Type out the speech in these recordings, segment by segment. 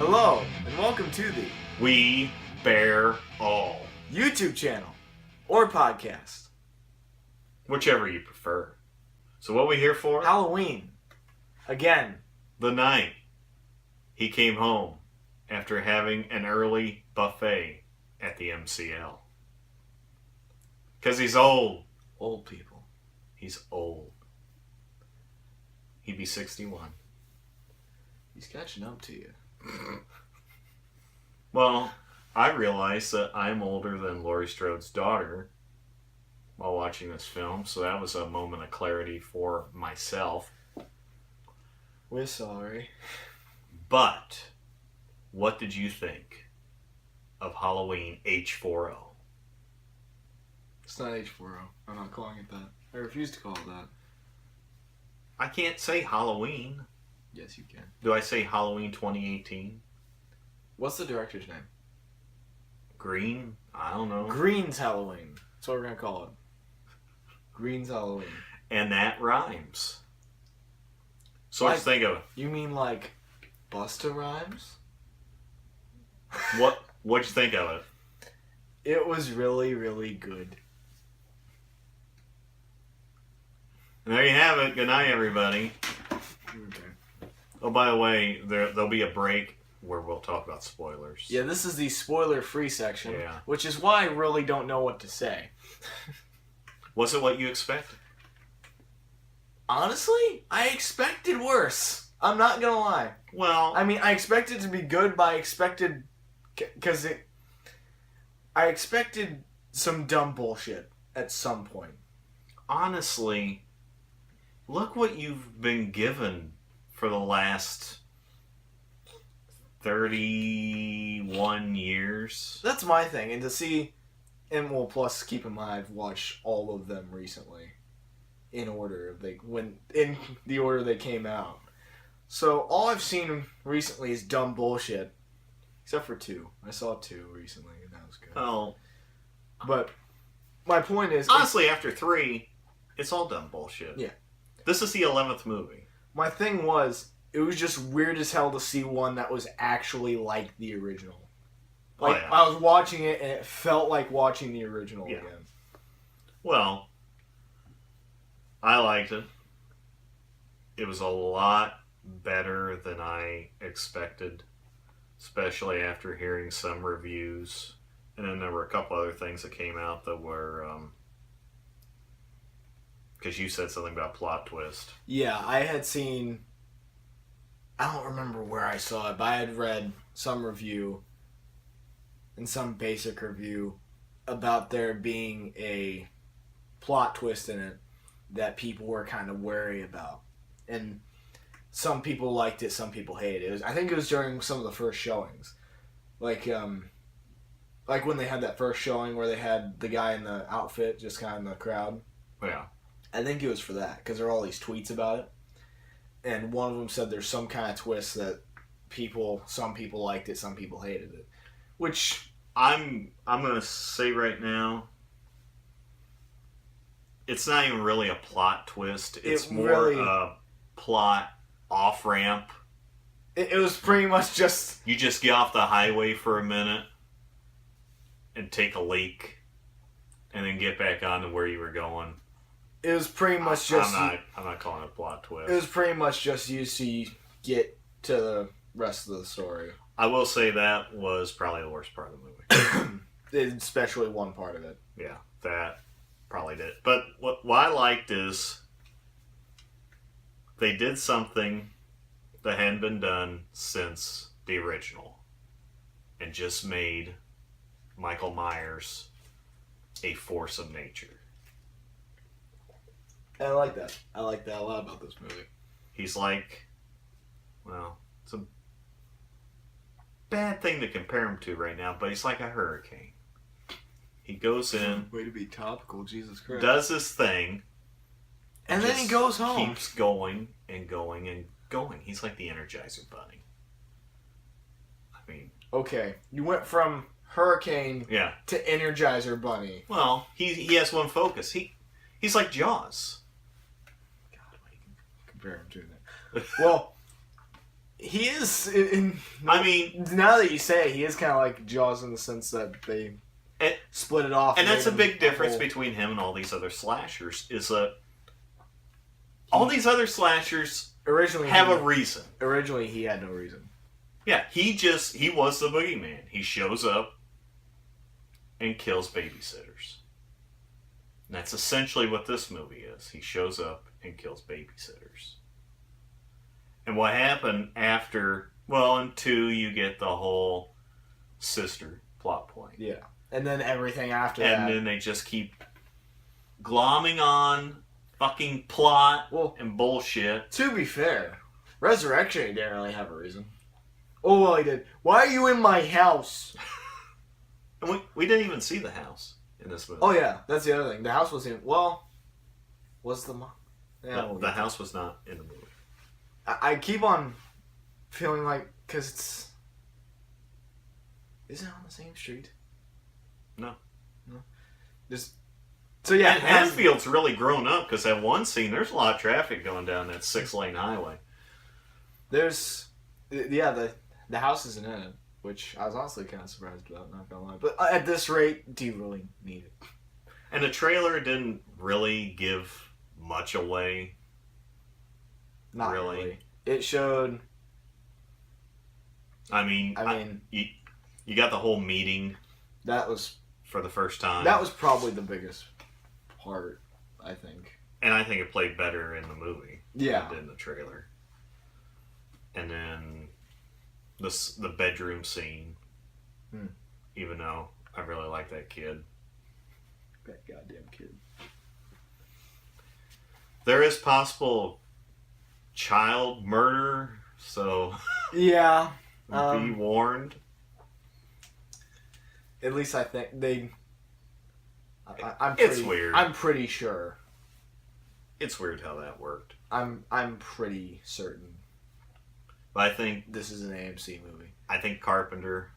Hello, and welcome to the We Bear All YouTube channel or podcast. Whichever you prefer. So what are we here for? Halloween. Again. The night he came home after having an early buffet at the MCL. Because he's old. Old people. He's old. He'd be 61. He's catching up to you. Well, I realized that I'm older than Laurie Strode's daughter while watching this film, so that was a moment of clarity for myself. We're sorry. But, what did you think of Halloween H40? It's not H40. I'm not calling it that. I refuse to call it that. I can't say Halloween. Yes, you can. Do I say Halloween 2018? What's the director's name? Green? I don't know. Green's Halloween. That's what we're going to call it. Green's Halloween. And that rhymes. So let's think of it. You mean like Busta Rhymes? What'd you think of it? It was really, really good. And there you have it. Good night, everybody. Okay. Oh, by the way, there'll be a break where we'll talk about spoilers. Yeah, this is the spoiler-free section, Yeah. which is why I really don't know what to say. Was it what you expected? Honestly, I expected worse. I'm not gonna lie. Well, I mean, I expected to be good, but I expected... I expected some dumb bullshit at some point. honestly, look what you've been given for the last 31 years. That's my thing, and to see... And well, plus, keep in mind, I've watched all of them recently. In the order they came out. So, all I've seen recently is dumb bullshit. Except for 2. I saw 2 recently, and that was good. Oh, But my point is... honestly, after 3, it's all dumb bullshit. Yeah. This is the 11th movie. My thing was, it was just weird as hell to see one that was actually like the original. Like, yeah. I was watching it, and it felt like watching the original Yeah. again. Well, I liked it. It was a lot better than I expected, especially after hearing some reviews. And then there were a couple other things that came out that were, because you said something about plot twist. Yeah, I had seen... I don't remember where I saw it, but I had read some review, and some basic review, about there being a plot twist in it that people were kind of wary about. And some people liked it, some people hated it. I think it was during some of the first showings. Like when they had that first showing where they had the guy in the outfit just kind of in the crowd. Yeah. I think it was for that, because there were all these tweets about it. And one of them said there's some kind of twist that some people liked it, some people hated it. Which... I'm going to say right now, it's not even really a plot twist. It's more a plot off-ramp. It was pretty much just... You just get off the highway for a minute and take a leak and then get back on to where you were going. It was pretty much just... I'm not calling it a plot twist. It was pretty much just used to get to the rest of the story. I will say that was probably the worst part of the movie. Especially one part of it. Yeah, that probably did. But what I liked is they did something that hadn't been done since the original and just made Michael Myers a force of nature. And I like that. I like that a lot about this movie. He's like, well, it's a bad thing to compare him to right now, but he's like a hurricane. He goes in, Way to be topical, Jesus Christ. does his thing, and then he goes home. Keeps going and going and going. He's like the Energizer Bunny. I mean... Okay, you went from hurricane to Energizer Bunny. Well, he has one focus. He's like Jaws. God, why you compare him to that? Well, He is. I mean, now that you say it, he is kind of like Jaws in the sense that they split it off. And that's a made big him difference whole. between him and all these other slashers. Is that all these other slashers Originally have a reason. Originally, he had no reason. Yeah, he was the boogeyman. He shows up and kills babysitters. And that's essentially what this movie is. He shows up and kills babysitters. And what happened after, well, in 2, you get the whole sister plot point. Yeah. And then everything after that. And then they just keep glomming on fucking plot and bullshit. To be fair, Resurrection, he didn't really have a reason. Oh, well, he did. Why are you in my house? And we didn't even see the house in this movie. Oh, yeah. That's the other thing. The house wasn't even... Well, was the... Yeah, the house was not in the movie. I keep on feeling like... Because it's... Is it on the same street? No. Just... So, yeah. And Haddonfield's really grown up, because that one scene, there's a lot of traffic going down that 6-lane highway. There's... Yeah, the house isn't in it, which I was honestly kind of surprised about, not gonna lie. But at this rate, do you really need it? And the trailer didn't really give much away. Not really. It showed... I mean, you got the whole meeting. That was... For the first time. That was probably the biggest part, I think. And I think it played better in the movie than it did in the trailer. And then the bedroom scene. Even though I really like that kid. That goddamn kid. There is possible child murder, so yeah, be warned. At least I think they. It's weird. I'm pretty sure. It's weird how that worked. I'm pretty certain. But I think this is an AMC movie. I think Carpenter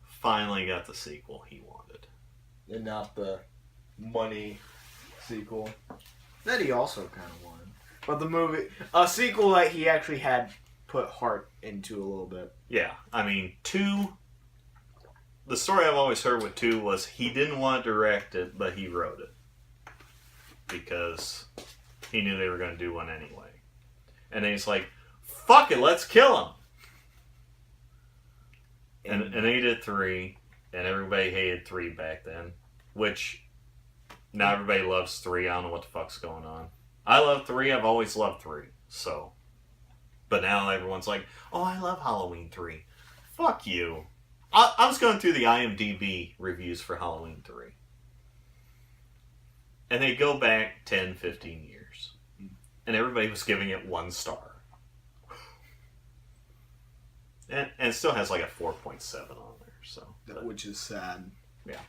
finally got the sequel he wanted, and not the money sequel that he also kind of wanted. But the movie, a sequel that he actually had put heart into a little bit. Yeah, I mean, 2. The story I've always heard with 2 was he didn't want to direct it, but he wrote it because he knew they were going to do one anyway. And then he's like, "Fuck it, let's kill him." And they did 3, and everybody hated 3 back then. Which now everybody loves 3. I don't know what the fuck's going on. I love 3. I've always loved 3. So, but now everyone's like, "Oh, I love Halloween 3." Fuck you. I was going through the IMDb reviews for Halloween 3. And they go back 10, 15 years. And everybody was giving it 1 star. And it still has like a 4.7 on there. So, which is sad. Yeah.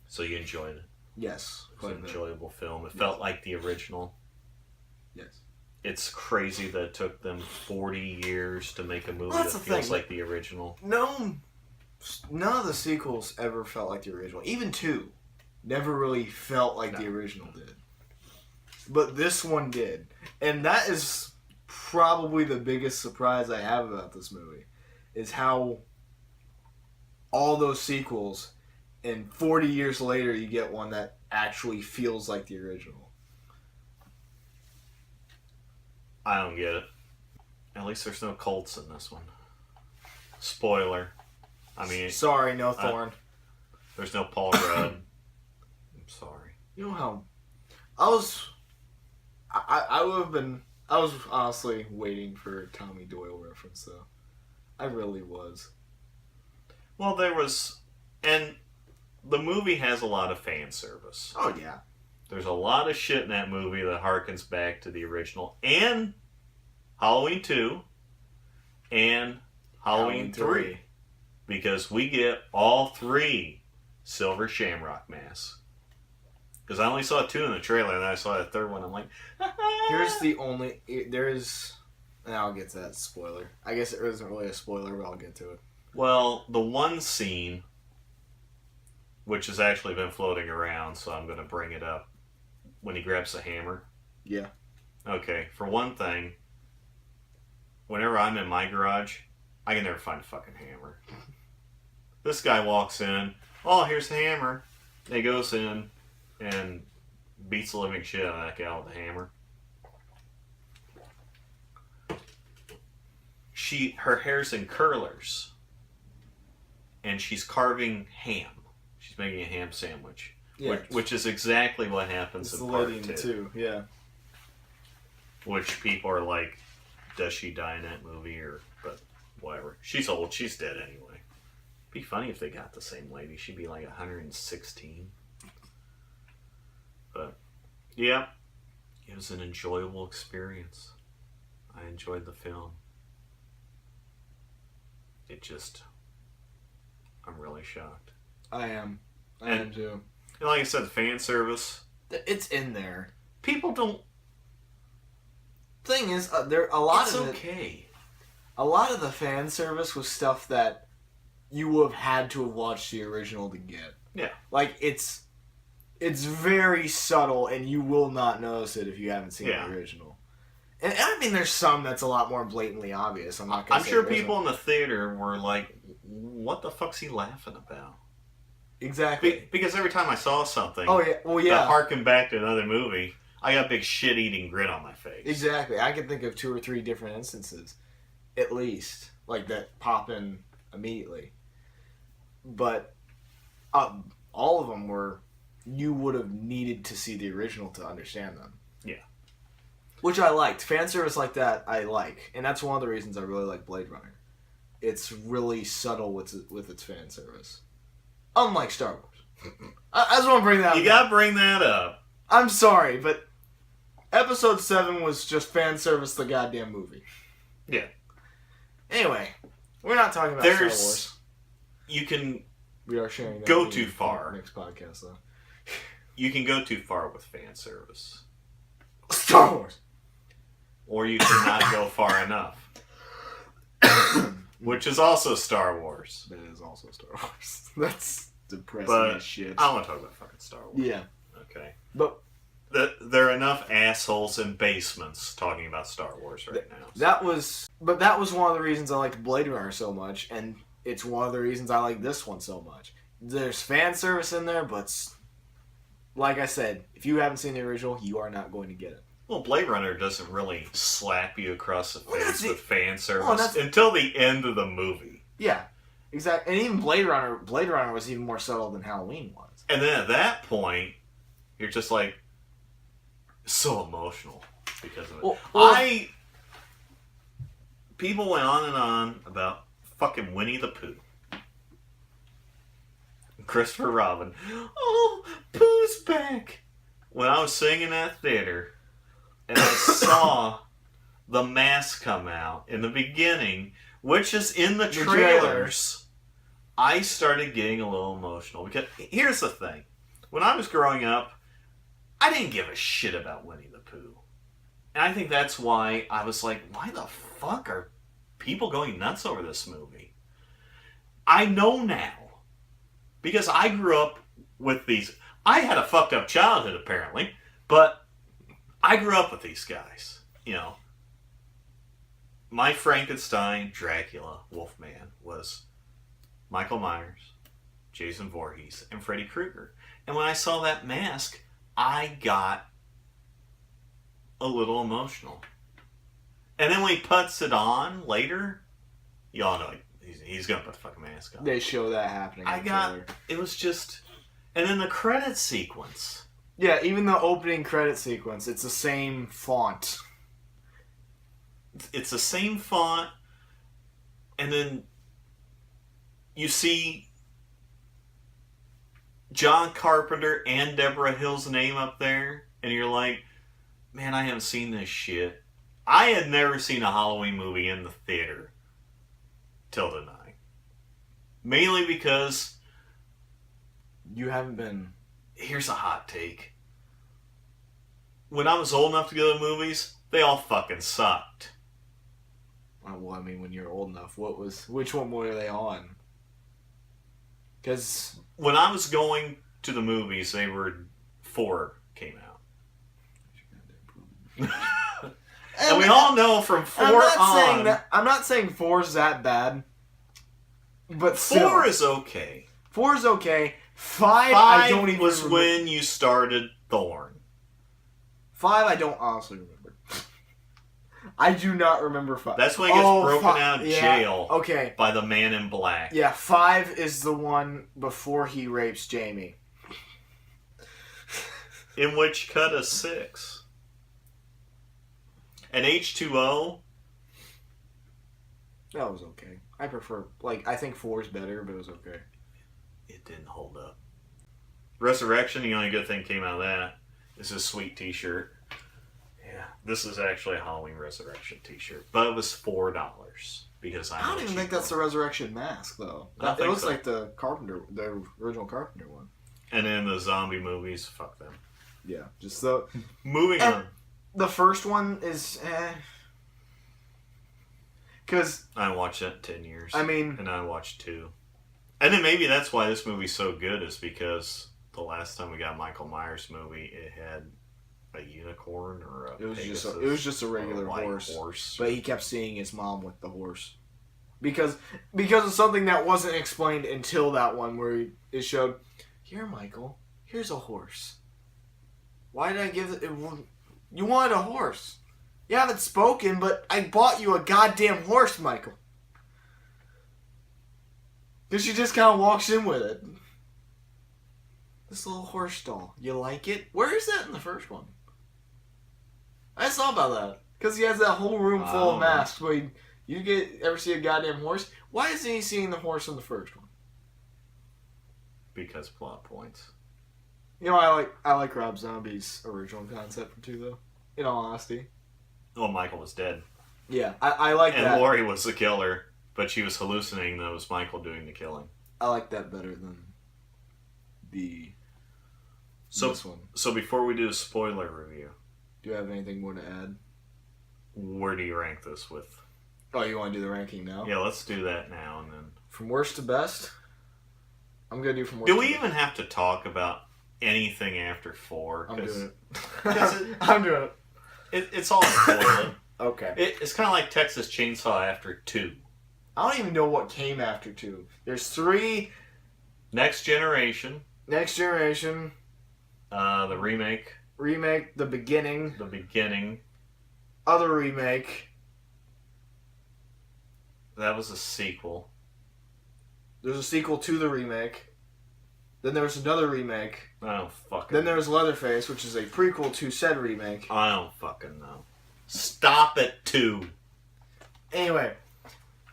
So you enjoyed it? Yes. It was an enjoyable film. It felt like the original. Yes. It's crazy that it took them 40 years to make a movie That's that the feels thing. like the original. None of the sequels ever felt like the original. Even 2 never really felt like the original did. But this one did. And that is probably the biggest surprise I have about this movie. Is how all those sequels, and 40 years later you get one that actually feels like the original. I don't get it. At least there's no Colts in this one. Spoiler. I mean... Sorry, no Thorn. There's no Paul Rudd. I'm sorry. You know how... I would have been... I was honestly waiting for a Tommy Doyle reference, though. I really was. Well, there was... And the movie has a lot of fan service. Oh, yeah. There's a lot of shit in that movie that harkens back to the original. And Halloween 2 and Halloween 3. Because we get all 3 silver shamrock masks. Because I only saw 2 in the trailer, and then I saw the third one. I'm like, Here's the only... There is... And I'll get to that spoiler. I guess it isn't really a spoiler, but I'll get to it. Well, the one scene, which has actually been floating around, so I'm going to bring it up, when he grabs the hammer. Yeah. Okay, for one thing, whenever I'm in my garage, I can never find a fucking hammer. This guy walks in, oh, here's the hammer. And he goes in and beats the living shit out of that guy with the hammer. Her hair's in curlers, and she's carving ham. She's making a ham sandwich, which is exactly what happens in part 2. Yeah. Which people are like, does she die in that movie? But whatever. She's old. She's dead anyway. Be funny if they got the same lady. She'd be like 116. But yeah, it was an enjoyable experience. I enjoyed the film. I'm really shocked. I am too. And like I said, the fan service. It's in there. People don't. Thing is, there a lot it's of okay. A lot of the fan service was stuff that you would have had to have watched the original to get. Yeah. Like it's very subtle, and you will not notice it if you haven't seen the original. And I mean, there's some that's a lot more blatantly obvious. I'm sure people in the theater were like, "What the fuck's he laughing about?" Exactly. Because every time I saw something, that harkened back to another movie, I got a big shit-eating grin on my face. Exactly. I can think of 2 or 3 different instances, at least, like that pop in immediately. But all of them were, you would have needed to see the original to understand them. Yeah. Which I liked. Fan service like that, I like. And that's one of the reasons I really like Blade Runner. It's really subtle with its fan service. Unlike Star Wars. I just want to bring that up. You gotta bring that up. I'm sorry, but Episode 7 was just fan service the goddamn movie. Yeah. Anyway, we're not talking about Star Wars. You can we are sharing that go too far. Next podcast, though. You can go too far with fan service. Star Wars. Or you cannot go far enough. Which is also Star Wars. That is also Star Wars. That's depressing as shit. I don't want to talk about fucking Star Wars. Yeah. Okay. But there are enough assholes in basements talking about Star Wars right now. That was one of the reasons I liked Blade Runner so much, and it's one of the reasons I like this one so much. There's fan service in there, but like I said, if you haven't seen the original, you are not going to get it. Well, Blade Runner doesn't really slap you across the face with fan service Well, until the end of the movie. Yeah, exactly. And even Blade Runner was even more subtle than Halloween was. And then at that point, you're just like, so emotional because of it. People went on and on about fucking Winnie the Pooh. Christopher Robin. Oh, Pooh's back! When I was sitting in that theater, and I saw the mask come out in the beginning, which is in the trailers, I started getting a little emotional. Because here's the thing. When I was growing up, I didn't give a shit about Winnie the Pooh. And I think that's why I was like, why the fuck are people going nuts over this movie? I know now. Because I grew up with these... I had a fucked up childhood, apparently. But I grew up with these guys. You know. My Frankenstein, Dracula, Wolfman was Michael Myers, Jason Voorhees, and Freddy Krueger. And when I saw that mask, I got a little emotional. And then when he puts it on later, y'all know he's going to put the fucking mask on. They show that happening. It was just... And then the credit sequence. Yeah, even the opening credit sequence, it's the same font. It's the same font. And then you see John Carpenter and Deborah Hill's name up there. And you're like, man, I haven't seen this shit. I had never seen a Halloween movie in the theater till tonight. Mainly because... You haven't been... Here's a hot take. When I was old enough to go to movies, they all fucking sucked. Well, I mean, when you're old enough, which one were they on? Because... When I was going to the movies, 4 came out. And we all know from 4 on... I'm not saying 4's that bad. But still. 4 is okay. 4 is okay. 5 I don't even was remember. when you started Thorn. 5 I don't honestly remember. I do not remember 5. That's when he gets broken out of jail okay. by the man in black. Yeah, 5 is the one before he rapes Jamie. In which cut is 6. And H2O... That was okay. I prefer... I think 4 is better, but it was okay. It didn't hold up. Resurrection, the only good thing came out of that is a sweet t-shirt. Yeah. This is actually a Halloween Resurrection t-shirt. But it was $4 because I don't even think that's the Resurrection mask, though. It looks like the original Carpenter one. And then the zombie movies, fuck them. Yeah, just the... Moving on. The first one is, because... I watched that in 10 years. I mean... And I watched 2. And then maybe that's why this movie's so good, is because the last time we got a Michael Myers movie, it had a unicorn or a Pegasus. It was just a regular horse. But he kept seeing his mom with the horse. Because of something that wasn't explained until that one, where it showed, here, Michael, here's a horse. Why did I give it... You wanted a horse. You haven't spoken, but I bought you a goddamn horse, Michael. Because she just kind of walks in with it. This little horse doll. You like it? Where is that in the first one? I saw about that. Because he has that whole room full of masks. But you ever see a goddamn horse? Why isn't he seeing the horse in the first one? Because plot points. You know, I like Rob Zombie's original concept for 2, though. In all honesty. Well, Michael was dead. Yeah, I like that. And Laurie was the killer, but she was hallucinating that it was Michael doing the killing. I like that better than this one. So before we do a spoiler review... Do you have anything more to add? Where do you rank this with? Oh, you want to do the ranking now? Yeah, let's do that now and then. From worst to best? I'm going to do from worst to best. Do we even have to talk about anything after 4? I'm doing it. I'm doing it. It's all spoiling. Okay. It's kind of like Texas Chainsaw after 2. I don't even know what came after 2. There's 3. Next Generation. Next Generation. The remake. Remake. The Beginning. The Beginning. Other remake. That was a sequel. There's a sequel to the remake. Then there was another remake. I don't fucking Then there was Leatherface, which is a prequel to said remake. I don't fucking know. Stop at 2. Anyway,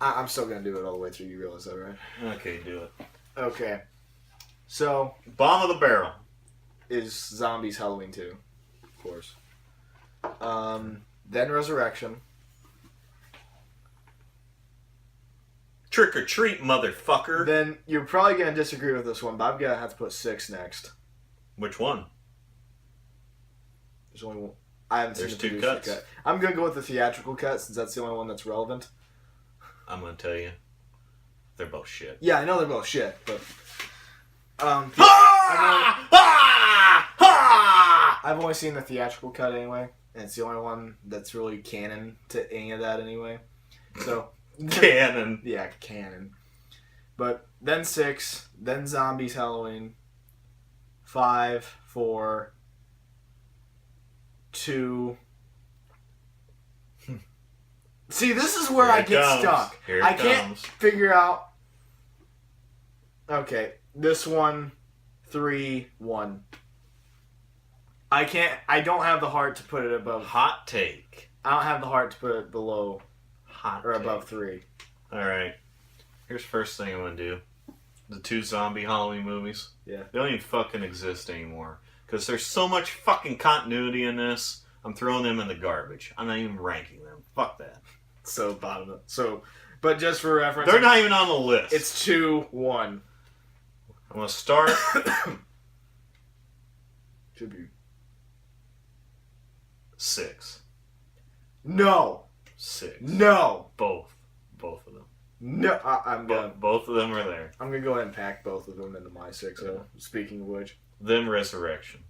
I'm still going to do it all the way through. You realize that, right? Okay, do it. Okay. So... Bottom of the barrel. Is Zombies Halloween 2, of course. Then Resurrection. Trick or treat, motherfucker. Then you're probably going to disagree with this one, but I'm going to have to put 6 next. Which one? There's only one. I haven't seen the 2 producer cuts. cut. I'm going to go with the theatrical cut since that's the only one that's relevant. I'm going to tell you. They're both shit. Yeah, I know they're both shit, but... I've only seen the theatrical cut anyway, and it's the only one that's really canon to any of that anyway. So... Canon. Yeah, canon. But then 6, then Zombies Halloween, 5, 4, 2. See, this is where I get stuck. I can't figure out. Okay, this one, 3, 1. I don't have the heart to put it above. Hot take. I don't have the heart to put it below. Or take. above 3. Alright. Here's the first thing I'm going to do. The 2 zombie Halloween movies. Yeah. They don't even fucking exist anymore. Because there's so much fucking continuity in this. I'm throwing them in the garbage. I'm not even ranking them. Fuck that. So, bottom of... So, but just for reference... They're not even on the list. It's 2, 1. I'm going to start... Should be... 6. No! 6. No! Both of them. No, I'm gonna... Both of them are there. I'm gonna go ahead and pack both of them into my 6. Yeah. Speaking of which... Then Resurrection.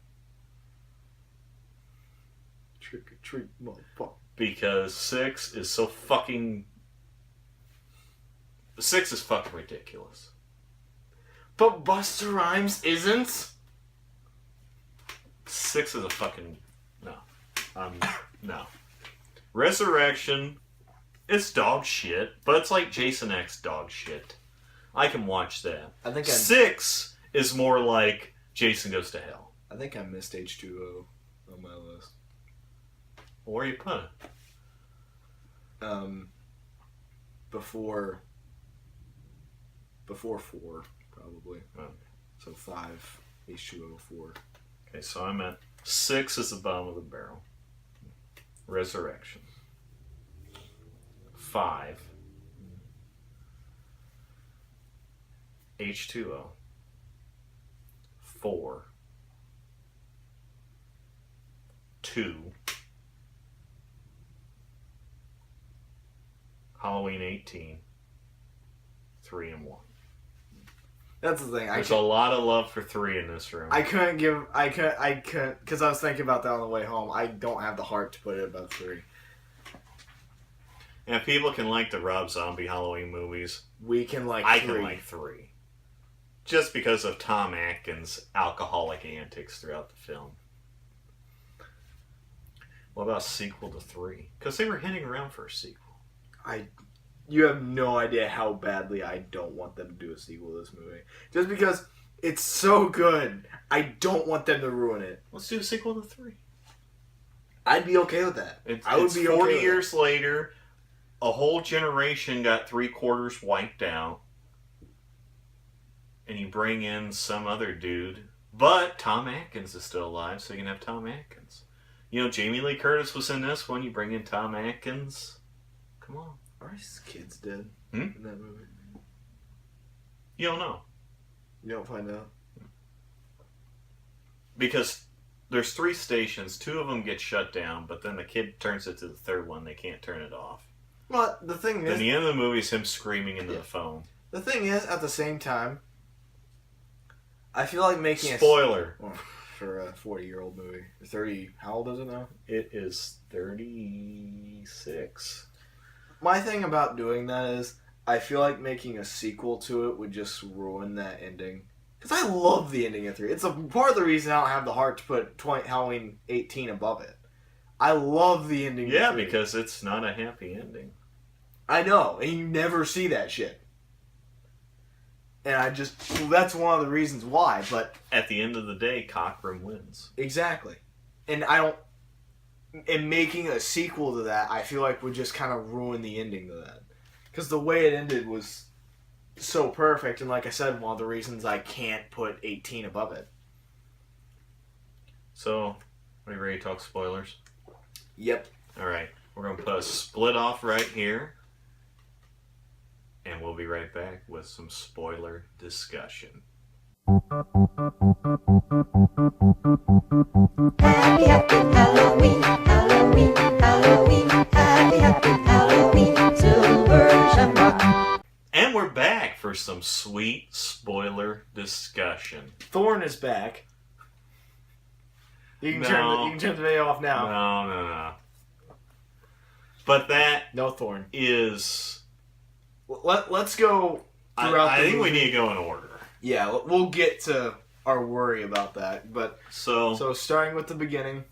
Trick or treat, motherfucker. because 6 is so fucking... 6 is fucking ridiculous. But Busta Rhymes isn't? 6 is a fucking... No. No. Resurrection, it's dog shit, but it's like Jason X dog shit. I can watch that. I think 6 is more like Jason Goes to Hell. I think I missed H2O on my list. Where are you put it? Before 4, probably. Oh. So 5, H2O, 4. Okay, so I'm at 6 is the bottom of the barrel. Resurrection. 5. H2O. 4. 2. Halloween 18. 3 and 1. That's the thing. There's a lot of love for 3 in this room. I couldn't, because I was thinking about that on the way home. I don't have the heart to put it above 3. And people can like the Rob Zombie Halloween movies. We can like 3. I can like 3. Just because of Tom Atkins' alcoholic antics throughout the film. What about sequel to 3? Because they were hinting around for a sequel. You have no idea how badly I don't want them to do a sequel to this movie. Just because it's so good, I don't want them to ruin it. Let's do a sequel to 3. I'd be okay with that. I would be 40 okay with years that. later. A whole generation got 3/4 wiped out. And you bring in some other dude. But Tom Atkins is still alive, so you can have Tom Atkins. You know, Jamie Lee Curtis was in this one. You bring in Tom Atkins. Come on. Are his kids dead Hmm? in that movie? You don't know. You don't find out? Because there's 3 stations. 2 of them get shut down, but then the kid turns it to the 3rd one. They can't turn it off. Well, the thing Then is... the end of the movie is him screaming into Yeah. the phone. The thing is, at the same time, I feel like making Spoiler. for a 40-year-old movie. 30... How old is it now? It is 36. My thing about doing that is, I feel like making a sequel to it would just ruin that ending. Because I love the ending of 3. It's a part of the reason I don't have the heart to put Halloween 18 above it. I love the ending Yeah, of 3. because it's not a happy ending. I know, and you never see that shit. And that's one of the reasons why, but... At the end of the day, Cockrum wins. Exactly. And making a sequel to that, I feel like would just kind of ruin the ending to that. Because the way it ended was so perfect, and like I said, one of the reasons I can't put 18 above it. So, are you ready to talk spoilers? Yep. Alright, we're going to put a split off right here. And we'll be right back with some spoiler discussion. Happy, happy Halloween, Halloween, Halloween. Happy, happy Halloween, silver shamrock. And we're back for some sweet spoiler discussion. Thorn is back. You can turn the video off now. No. But that No Thorn. is... Let's go throughout I the think movie. we need to go in order. Yeah, we'll get to our worry about that. But So starting with the beginning.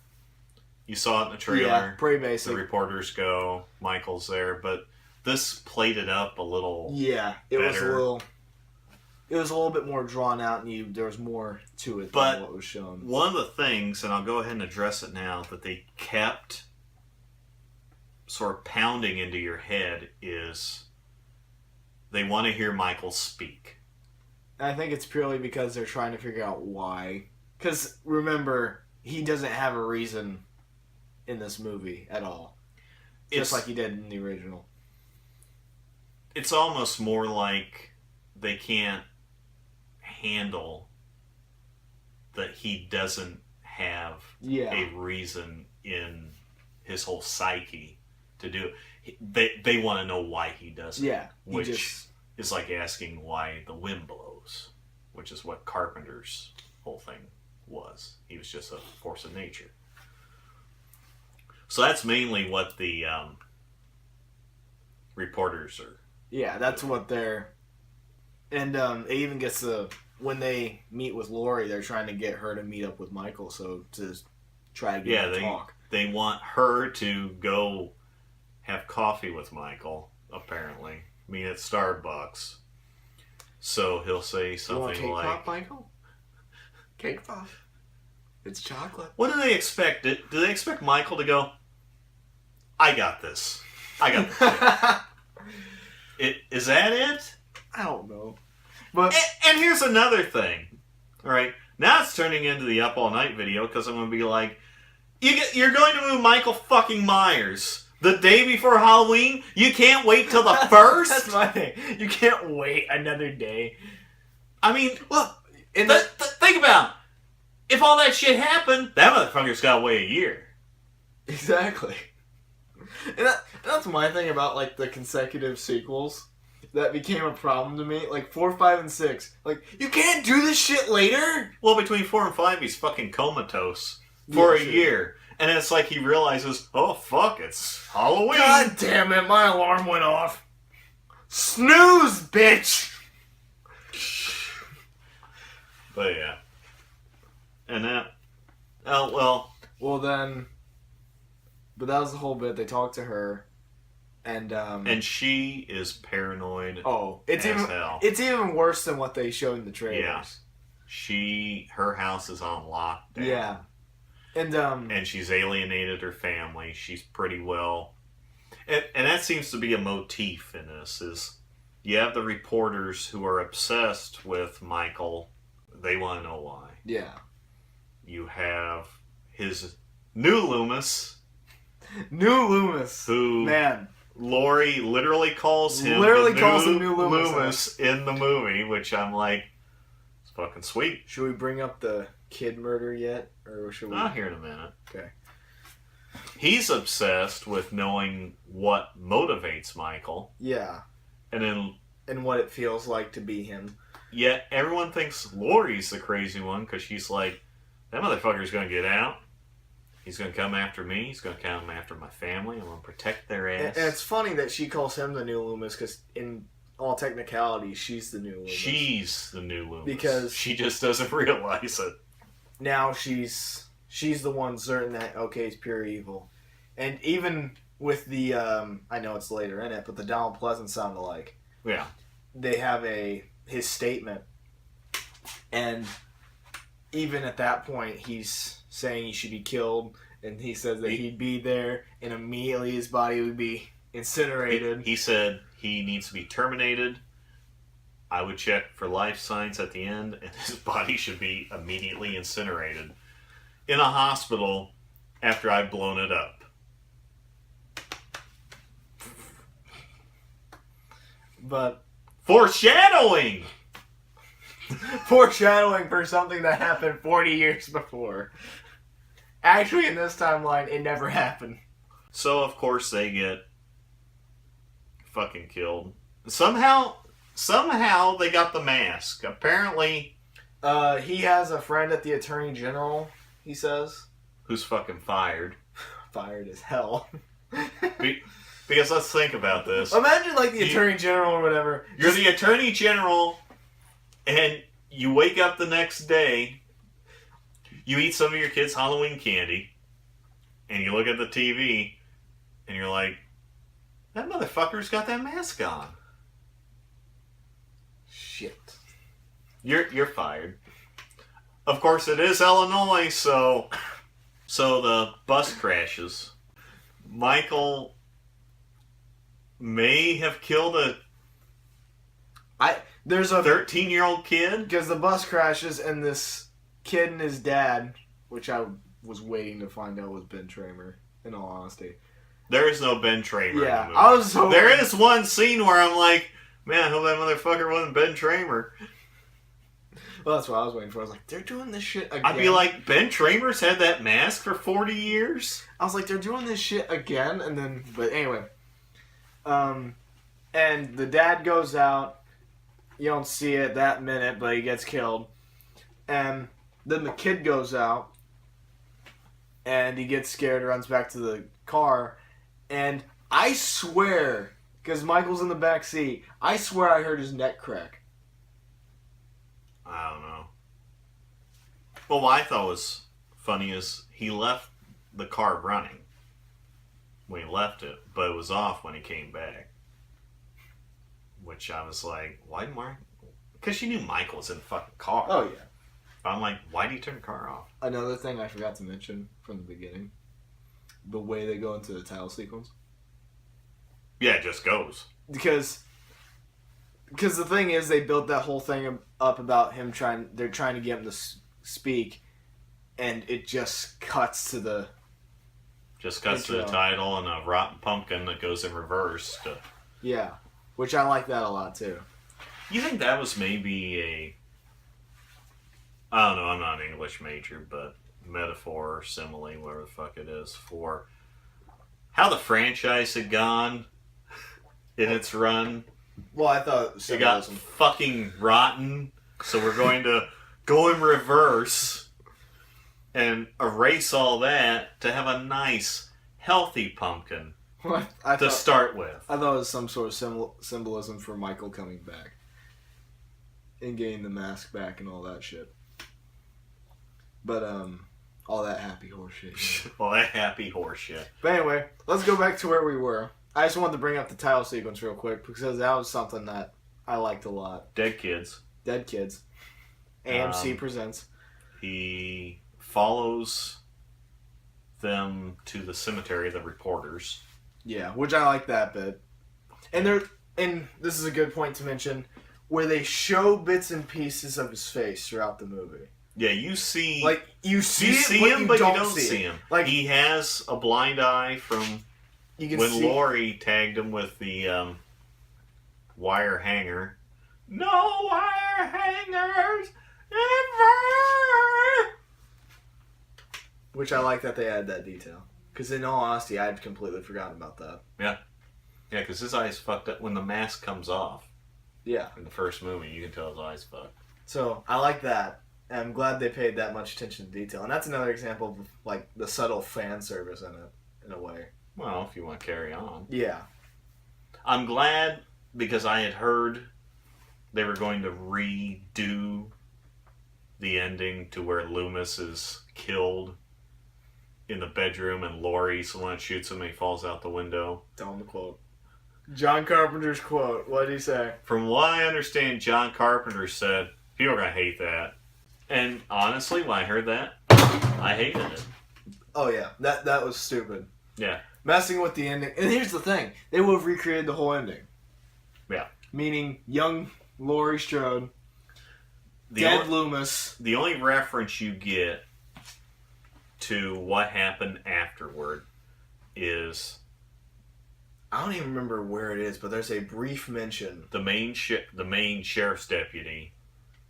you saw it in the trailer. Yeah, pretty The basic. reporters go, Michael's there, but this played it up a little. Yeah, it was a better. little bit more drawn out, and there was more to it But than what was shown. One of the things, and I'll go ahead and address it now, that they kept sort of pounding into your head is they want to hear Michael speak. And I think it's purely because they're trying to figure out why. Because remember, he doesn't have a reason in this movie at all, just like he did in the original. It's almost more like they can't handle that he doesn't have a reason in his whole psyche to do it. They want to know why he does it. Yeah, Which is like asking why the wind blows, which is what Carpenter's whole thing was. He was just a force of nature. So that's mainly what the reporters are. Yeah, that's what they're. And it even gets the when they meet with Lori, they're trying to get her to meet up with Michael, so to try to get him to talk. They want her to go have coffee with Michael. Apparently, meet at Starbucks. So he'll say something You want cake like, pop, Michael? Cake pop. It's chocolate. "What do they expect? Do they expect Michael to go? I got this. I got this." Is that it? I don't know. But And here's another thing. All right, now it's turning into the Up All Night video because I'm going to be like, you're going to move Michael fucking Myers the day before Halloween? You can't wait till the first? That's my thing. You can't wait another day. I mean, look, think about it. If all that shit happened, that motherfucker's got to wait a year. Exactly. And that's my thing about, like, the consecutive sequels. That became a problem to me. Like, 4, 5, and 6. Like, you can't do this shit later? Well, between 4 and 5, he's fucking comatose for a sure. year. And it's like he realizes, oh, fuck, it's Halloween. God damn it, my alarm went off. Snooze, bitch! But yeah. And that... Oh, well... Well, then... But that was the whole bit. They talked to her. And she is paranoid. Oh, it's as even hell. it's even worse than what they showed in the trailers. Yeah. Her house is on lockdown. Yeah. And she's alienated her family. She's pretty well... And that seems to be a motif in this, is you have the reporters who are obsessed with Michael. They want to know why. Yeah. You have his new Loomis. New Loomis. Who... Man. Lori literally calls him New Loomis in the movie, which I'm like, it's fucking sweet. Should we bring up the kid murder yet? Or should we... I'll hear in a minute. Okay. He's obsessed with knowing what motivates Michael. Yeah. And what it feels like to be him. Yet everyone thinks Lori's the crazy one because she's like, that motherfucker's going to get out. He's going to come after me. He's going to come after my family. I'm going to protect their ass. And it's funny that she calls him the new Loomis because in all technicality, she's the new Loomis. She's the new Loomis. Because she just doesn't realize it. Now she's the one certain that, okay, it's pure evil. And even with the, I know it's later in it, but the Donald Pleasance sound alike. Yeah. They have his statement. And even at that point, he's saying he should be killed, and he says that he'd be there, and immediately his body would be incinerated. He said he needs to be terminated. I would check for life signs at the end, and his body should be immediately incinerated in a hospital after I've blown it up. But foreshadowing! Foreshadowing for something that happened 40 years before. Actually, in this timeline, it never happened. So, of course, they get fucking killed. Somehow they got the mask. Apparently... he has a friend at the Attorney General, he says. Who's fucking fired. Fired as hell. Because let's think about this. Imagine, like, the Attorney General or whatever. You're the Attorney General, and you wake up the next day, you eat some of your kids' Halloween candy, and you look at the TV, and you're like, that motherfucker's got that mask on. Shit. You're fired. Of course, it is Illinois, so the bus crashes. Michael may have killed there's a 13-year-old kid. Because the bus crashes, and this kid and his dad, which I was waiting to find out was Ben Tramer, in all honesty. There is no Ben Tramer in the movie. I was hoping... There is one scene where I'm like, man, I hope that motherfucker wasn't Ben Tramer. Well, that's what I was waiting for. I was like, they're doing this shit again. I'd be like, Ben Tramer's had that mask for 40 years? I was like, they're doing this shit again? And then, but anyway. And the dad goes out. You don't see it that minute, but he gets killed. And then the kid goes out. and he gets scared, runs back to the car, and I swear, because Michael's in the back seat, I swear I heard his neck crack. I don't know. Well, what I thought was funny is he left the car running when he left it, but it was off when he came back. Which I was like, why Mark? Because you knew Michael was in the fucking car. Oh, yeah. I'm like, why do you turn the car off? Another thing I forgot to mention from the beginning, the way they go into the title sequence. Yeah, it just goes. Because the thing is, they built that whole thing up about him they're trying to get him to speak, and it just cuts to the... Just cuts to the title and a rotten pumpkin that goes in reverse. Yeah, which I like that a lot, too. You think that was maybe I don't know, I'm not an English major, but metaphor or simile, whatever the fuck it is, for how the franchise had gone in its run. Well, I thought it got fucking rotten, so we're going to go in reverse and erase all that to have a nice, healthy pumpkin start with. I thought it was some sort of symbolism for Michael coming back and getting the mask back and all that shit. But, all that happy horse shit. Yeah. All that happy horse shit. But anyway, let's go back to where we were. I just wanted to bring up the title sequence real quick because that was something that I liked a lot. Dead Kids. AMC presents. He follows them to the cemetery, the reporters. Yeah, which I like that bit. And this is a good point to mention, where they show bits and pieces of his face throughout the movie. Yeah, you see... Like, you see him, but you don't see him. Like, he has a blind eye from when Laurie tagged him with the wire hanger. No wire hangers ever! Which I like that they added that detail. Because in all honesty, I had completely forgotten about that. Yeah. Yeah, because his eye's fucked up when the mask comes off. Yeah. In the first movie, you can tell his eye's fucked. So, I like that. And I'm glad they paid that much attention to detail. And that's another example of, like, the subtle fan service in it, in a way. Well, if you want to carry on. Yeah. I'm glad, because I had heard they were going to redo the ending to where Loomis is killed in the bedroom and Laurie's the one that shoots him and he falls out the window. Tell him the quote. John Carpenter's quote. What did he say? From what I understand, John Carpenter said, people are going to hate that. And honestly, when I heard that, I hated it. Oh, yeah. That was stupid. Yeah. Messing with the ending. And here's the thing. They would have recreated the whole ending. Yeah. Meaning young Laurie Strode, dead Loomis. The only reference you get to what happened afterward is... I don't even remember where it is, but there's a brief mention. The main sheriff's deputy,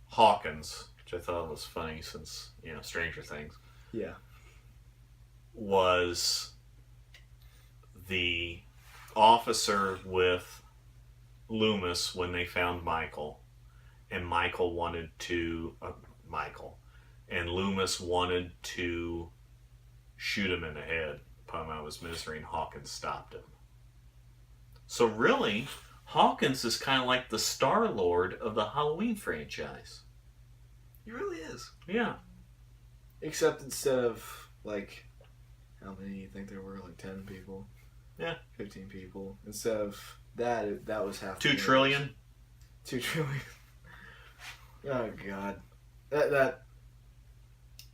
Hawkins, which I thought was funny since, Stranger Things. Yeah. Was the officer with Loomis when they found Michael. And and Loomis wanted to shoot him in the head, put him out of his misery, and Hawkins stopped him. So really, Hawkins is kind of like the Star-Lord of the Halloween franchise. He really is. Yeah. Except instead of, like, how many do you think there were? Like 10 people? Yeah. 15 people. Instead of that, that was half. 2 trillion? 2 trillion. Oh, God. That.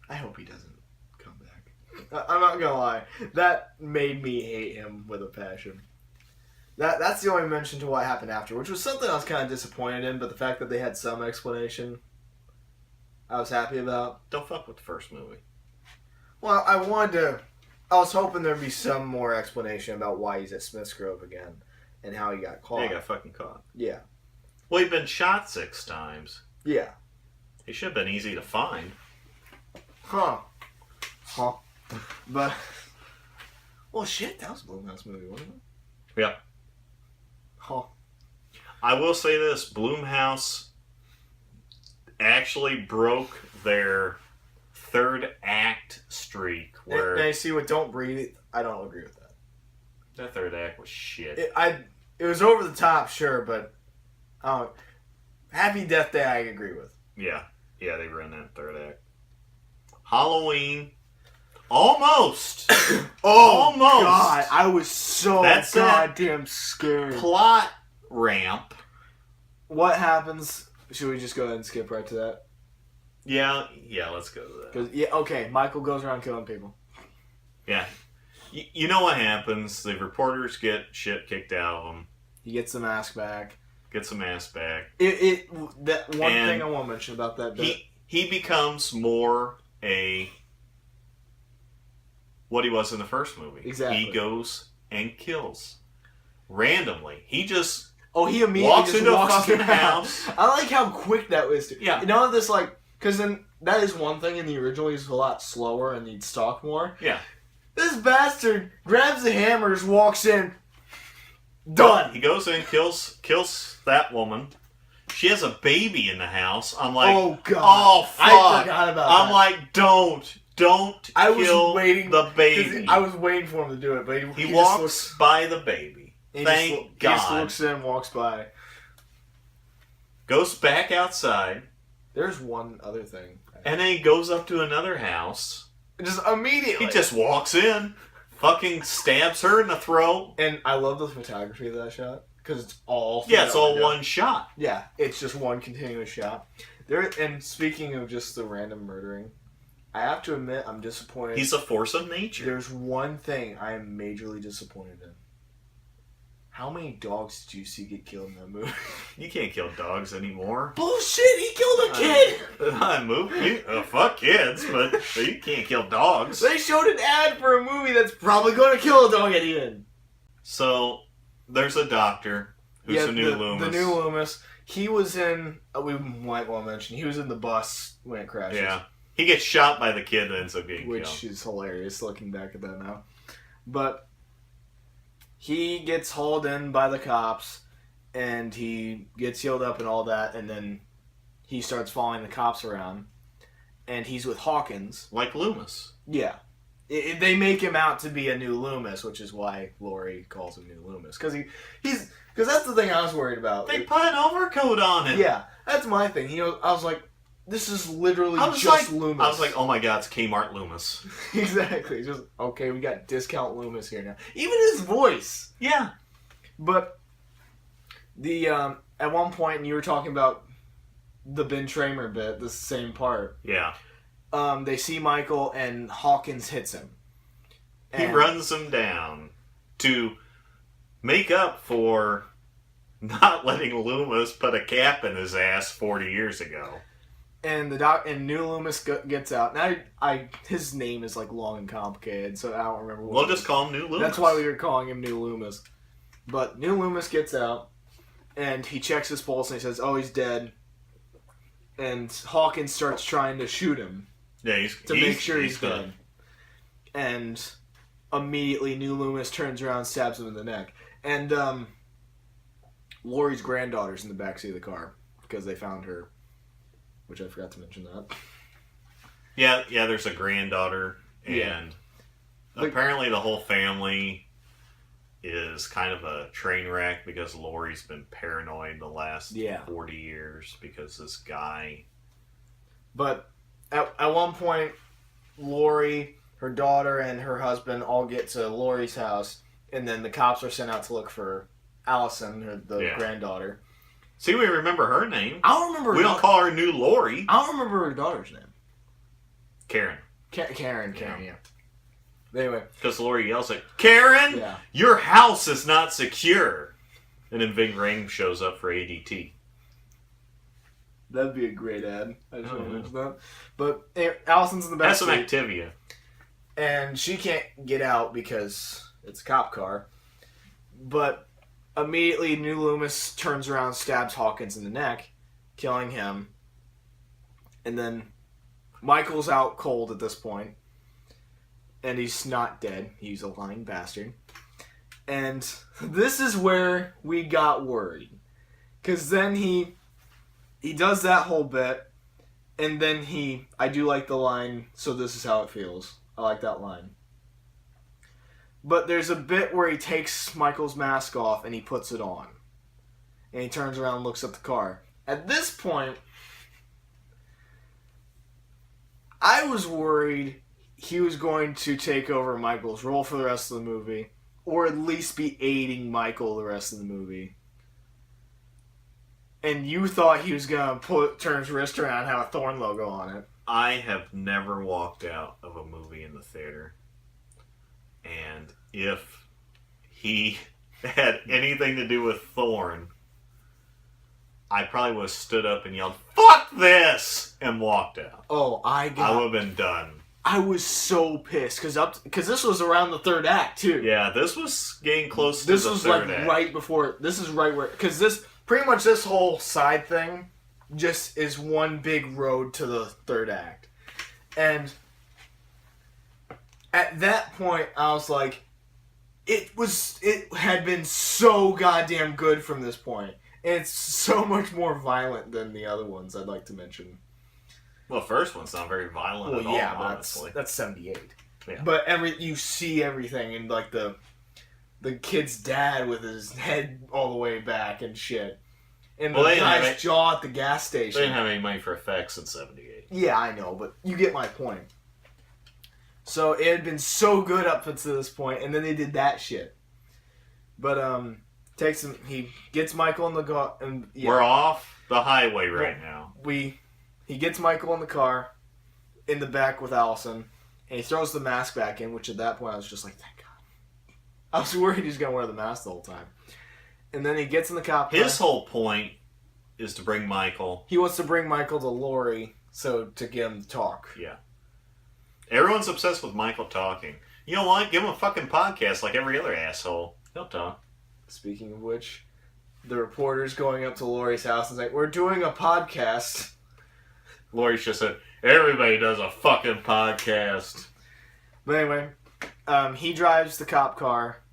I hope he doesn't come back. I'm not gonna lie. That made me hate him with a passion. That's the only mention to what happened after, which was something I was kind of disappointed in, but the fact that they had some explanation, I was happy about. Don't fuck with the first movie. Well, I was hoping there'd be some more explanation about why he's at Smith's Grove again, and how he got caught. Yeah, he got fucking caught. Yeah. Well, he'd been shot 6 times. Yeah. He should have been easy to find. Huh. But, well, shit, that was a Blumhouse movie, wasn't it? Yeah. Huh. I will say this, Blumhouse actually broke their third act streak where And I see what Don't Breathe. I don't agree with that. that third act was shit. It was over the top, sure, but Happy Death Day I agree with. Yeah, they run that third act. Halloween, almost. Almost. God, I was so That's goddamn scared. Plot ramp. What happens? Should we just go ahead and skip right to that? Yeah, let's go to that. 'Cause, okay, Michael goes around killing people. Yeah. You know what happens? The reporters get shit kicked out of them. He gets the mask back. Gets the mask back. That one And thing I want to mention about that bit. He becomes more what he was in the first movie. Exactly. He goes and kills. Randomly. He just he immediately walks just into walks a fucking around. house. I like how quick that was. Yeah. You know this, like, because then that is one thing in the original. He's a lot slower and he'd stalk more. Yeah. This bastard grabs the hammer, just walks in. Done. He goes in, kills that woman. She has a baby in the house. I'm like, oh god, oh fuck! I forgot about that. I'm like, don't I was kill waiting the baby. I was waiting for him to do it, but he just walks looks, by the baby. he Thank just, He just God. looks in, walks by. Goes back outside, There's one other thing. and then he goes up to another house. Just immediately. He just walks in, fucking stabs her in the throat. And I love the photography of that shot because it's all. Yeah, it's all window. one shot. Yeah, it's just one continuous shot. And speaking of just the random murdering, I have to admit I'm disappointed. He's a force of nature. There's one thing I am majorly disappointed in. How many dogs did you see get killed in that movie? You can't kill dogs anymore. Bullshit! He killed a kid. Fuck kids, but you can't kill dogs. They showed an ad for a movie that's probably going to kill a dog at the end. So there's a doctor who's the new Loomis. The new Loomis. He was in. We might want to mention he was in the bus when it crashes. Yeah, he gets shot by the kid that ends up getting Which killed. is hilarious looking back at that now. But he gets hauled in by the cops and he gets healed up and all that, and then he starts following the cops around and he's with Hawkins. Like Loomis. Yeah. They make him out to be a new Loomis, which is why Laurie calls him New Loomis. Because that's the thing I was worried about. They put an overcoat on him. Yeah, that's my thing. I was like, this is literally just like, Loomis. I was like, oh my god, it's Kmart Loomis. Exactly. Just, okay, we got discount Loomis here now. Even his voice. Yeah. But at one point, and you were talking about the Ben Tramer bit, the same part. Yeah. They see Michael and Hawkins hits him. He runs him down to make up for not letting Loomis put a cap in his ass 40 years ago. And New Loomis gets out. Now, his name is like long and complicated, so I don't remember. We'll just call him New Loomis. That's why we were calling him New Loomis. But New Loomis gets out, and he checks his pulse, and he says, "Oh, he's dead." And Hawkins starts trying to shoot him. Yeah, to make sure he's dead. And immediately, New Loomis turns around, and stabs him in the neck, and Laurie's granddaughter's in the backseat of the car because they found her. Which I forgot to mention that. Yeah, there's a granddaughter, and Yeah. apparently the whole family is kind of a train wreck because Laurie's been paranoid the last 40 years because this guy. But at one point, Laurie, her daughter, and her husband all get to Laurie's house, and then the cops are sent out to look for Allison, the granddaughter. See, we remember her name. I don't remember. We don't call her New Laurie. I don't remember her daughter's name. Karen. Karen, yeah. Anyway. Because Laurie yells like, Karen, your house is not secure. And then Ving Rhames shows up for ADT. That'd be a great ad. I just want to mention that. But Allison's in the back That's some seat, Activia. and she can't get out because it's a cop car. But immediately, New Loomis turns around, stabs Hawkins in the neck, killing him. And then Michael's out cold at this point. And he's not dead. He's a lying bastard. And this is where we got worried. Because then he does that whole bit. And then I do like the line, "So this is how it feels." I like that line. But there's a bit where he takes Michael's mask off and he puts it on. And he turns around and looks at the car. At this point, I was worried he was going to take over Michael's role for the rest of the movie. Or at least be aiding Michael the rest of the movie. And you thought he was going to turn his wrist around and have a Thorn logo on it. I have never walked out of a movie in the theater. And if he had anything to do with Thorn, I probably would have stood up and yelled, "Fuck this!" and walked out. Oh, I would have been done. I was so pissed because this was around the third act too. Yeah, this was getting close to the This was third like act. right before. This is right where because this pretty much this whole side thing just is one big road to the third act, and at that point I was like, it had been so goddamn good from this point, and it's so much more violent than the other ones I'd like to mention. Well, the first one's not very violent at all, Yeah, honestly. that's 78. Yeah. But you see everything, and like the kid's dad with his head all the way back and shit. And the guy's jaw at the gas station. They didn't have any money for effects in 78. Yeah, I know, but you get my point. So it had been so good up until this point, and then they did that shit. But he gets Michael in the car, and we're off the highway right now. He gets Michael in the car, in the back with Allison, and he throws the mask back in, which at that point I was just like, thank God. I was worried he was going to wear the mask the whole time. And then he gets in the cop car. His whole point is to bring Michael. He wants to bring Michael to Lori to get him to talk. Yeah. Everyone's obsessed with Michael talking. You know what? Give him a fucking podcast like every other asshole. He'll talk. Speaking of which, the reporter's going up to Lori's house and saying, "We're doing a podcast." Lori's just said, "Everybody does a fucking podcast." But anyway, he drives the cop car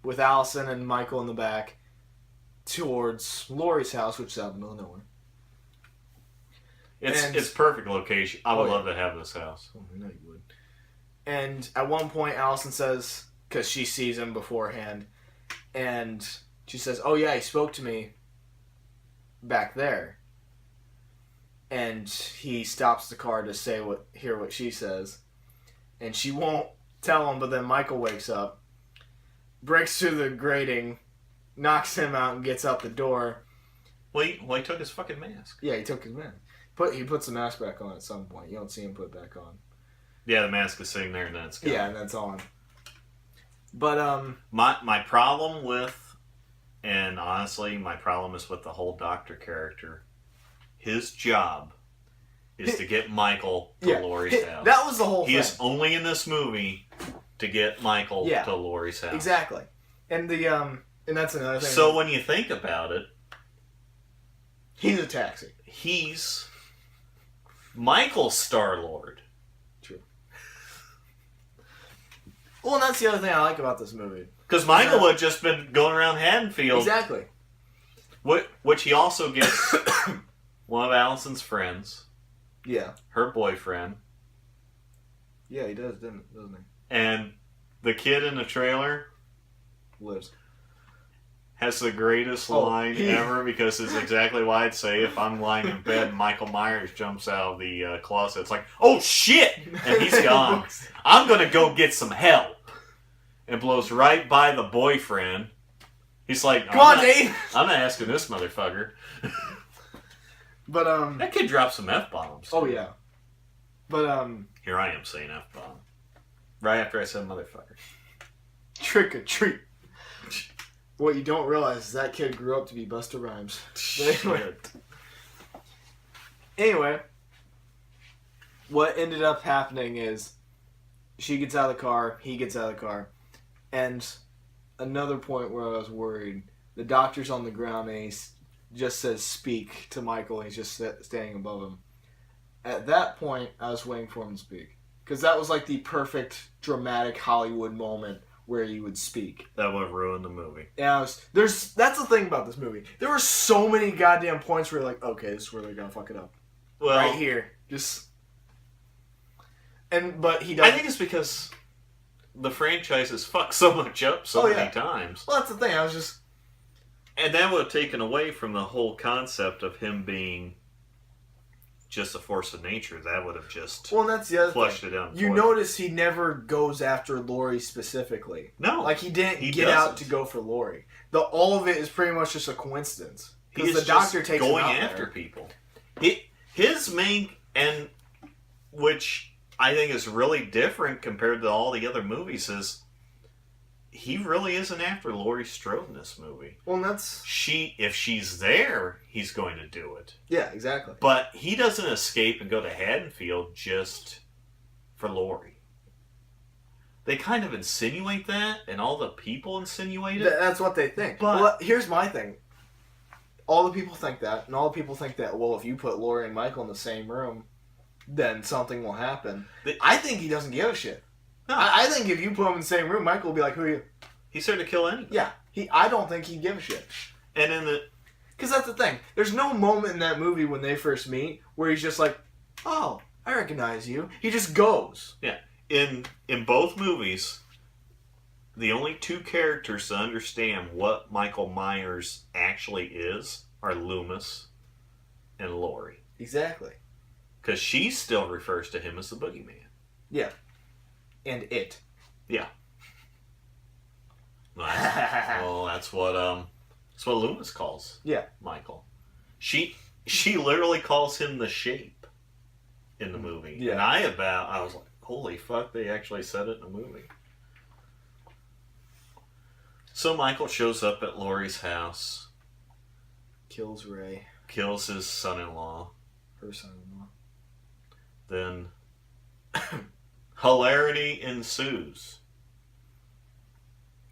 with Allison and Michael in the back towards Lori's house, which is out in the middle of nowhere. It's perfect location. I would love to have this house. Oh, I know you would. And at one point, Allison says, because she sees him beforehand, and she says, "Oh yeah, he spoke to me back there." And he stops the car to hear what she says. And she won't tell him, but then Michael wakes up, breaks through the grating, knocks him out, and gets out the door. Well, he took his fucking mask. Yeah, he took his mask. He puts the mask back on at some point. You don't see him put it back on. Yeah, the mask is sitting there and then it's gone. Yeah, and that's on. But, My problem with, and honestly, my problem is with the whole doctor character. His job is to get Michael to Lori's house. That was the whole thing. He is only in this movie to get Michael to Lori's house. Exactly. And and that's another thing. So when you think about it, he's a taxi. He's Michael's Star-Lord. True. Well, and that's the other thing I like about this movie. Because Michael had just been going around Haddonfield. Exactly. Which he also gets one of Allison's friends. Yeah. Her boyfriend. Yeah, he does, doesn't he? And the kid in the trailer lives. Has the greatest line ever, because it's exactly what I'd say if I'm lying in bed and Michael Myers jumps out of the closet. It's like, "Oh shit!" And he's gone. "I'm gonna go get some help." And blows right by the boyfriend. He's like, "Come on, Dave! I'm not asking this motherfucker." But that kid dropped some F-bombs. Oh yeah. But here I am saying F-bomb. Right after I said motherfucker. Trick or treat. What you don't realize is that kid grew up to be Busta Rhymes. Anyway, what ended up happening is she gets out of the car, he gets out of the car, and another point where I was worried, the doctor's on the ground and he just says "speak" to Michael, and he's just standing above him. At that point, I was waiting for him to speak. Because that was like the perfect dramatic Hollywood moment where he would speak. That would have ruined the movie. Yeah, that's the thing about this movie. There were so many goddamn points where you're like, okay, this is where they're gonna fuck it up. Well, right here. But he I doesn't. think it's because the franchise has fucked so much up so many times. Well, that's the thing. I was just. And that would have taken away from the whole concept of him being just a force of nature. That would have just Well, and that's the other flushed thing. it down. You notice he never goes after Lori specifically. No. Like, he didn't He get out doesn't. to go for Lori. All of it is pretty much just a coincidence. He Because is the doctor just takes him going out after there. people. His main, and which I think is really different compared to all the other movies, is he really isn't after Laurie Strode in this movie. Well, and that's... If she's there, he's going to do it. Yeah, exactly. But he doesn't escape and go to Haddonfield just for Laurie. They kind of insinuate that, and all the people insinuate it. That's what they think. But- well, here's my thing. All the people think that, and all the people think that, well, if you put Lori and Michael in the same room, then something will happen. I think he doesn't give a shit. No. I think if you put him in the same room, Michael will be like, who are you? He's there to kill anything. Yeah. I don't think he'd give a shit. And in the... Because that's the thing. There's no moment in that movie when they first meet where he's just like, oh, I recognize you. He just goes. Yeah. In both movies, the only two characters to understand what Michael Myers actually is are Loomis and Laurie. Exactly. Because she still refers to him as the boogeyman. Yeah. And it. Yeah. That's what Loomis calls Michael. She literally calls him the Shape in the movie. Yeah. And I was like, holy fuck, they actually said it in the movie. So Michael shows up at Laurie's house. Kills Ray. Kills his son-in-law. Her son-in-law. Then hilarity ensues.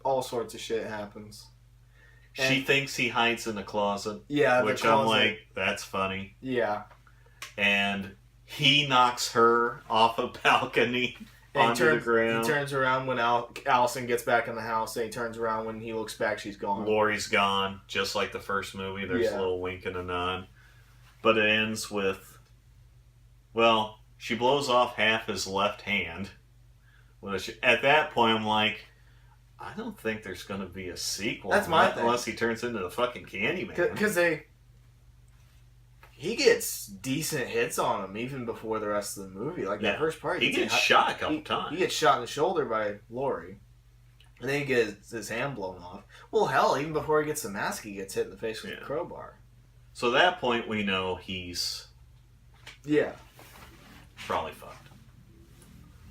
All sorts of shit happens. She thinks he hides in the closet. Yeah, which the closet. I'm like, that's funny. Yeah. And he knocks her off a balcony onto the ground. He turns around when Allison gets back in the house, and he turns around when he looks back, she's gone. Laurie's gone, just like the first movie. There's a little wink and a nod. But it ends with, well, she blows off half his left hand. At that point, I'm like, I don't think there's going to be a sequel. That's my thing. Unless he turns into the fucking Candyman. Because he gets decent hits on him even before the rest of the movie. Like that first part, he gets shot a couple times. He gets shot in the shoulder by Laurie, and then he gets his hand blown off. Well, hell, even before he gets the mask, he gets hit in the face with a crowbar. So at that point, we know he's probably fucked.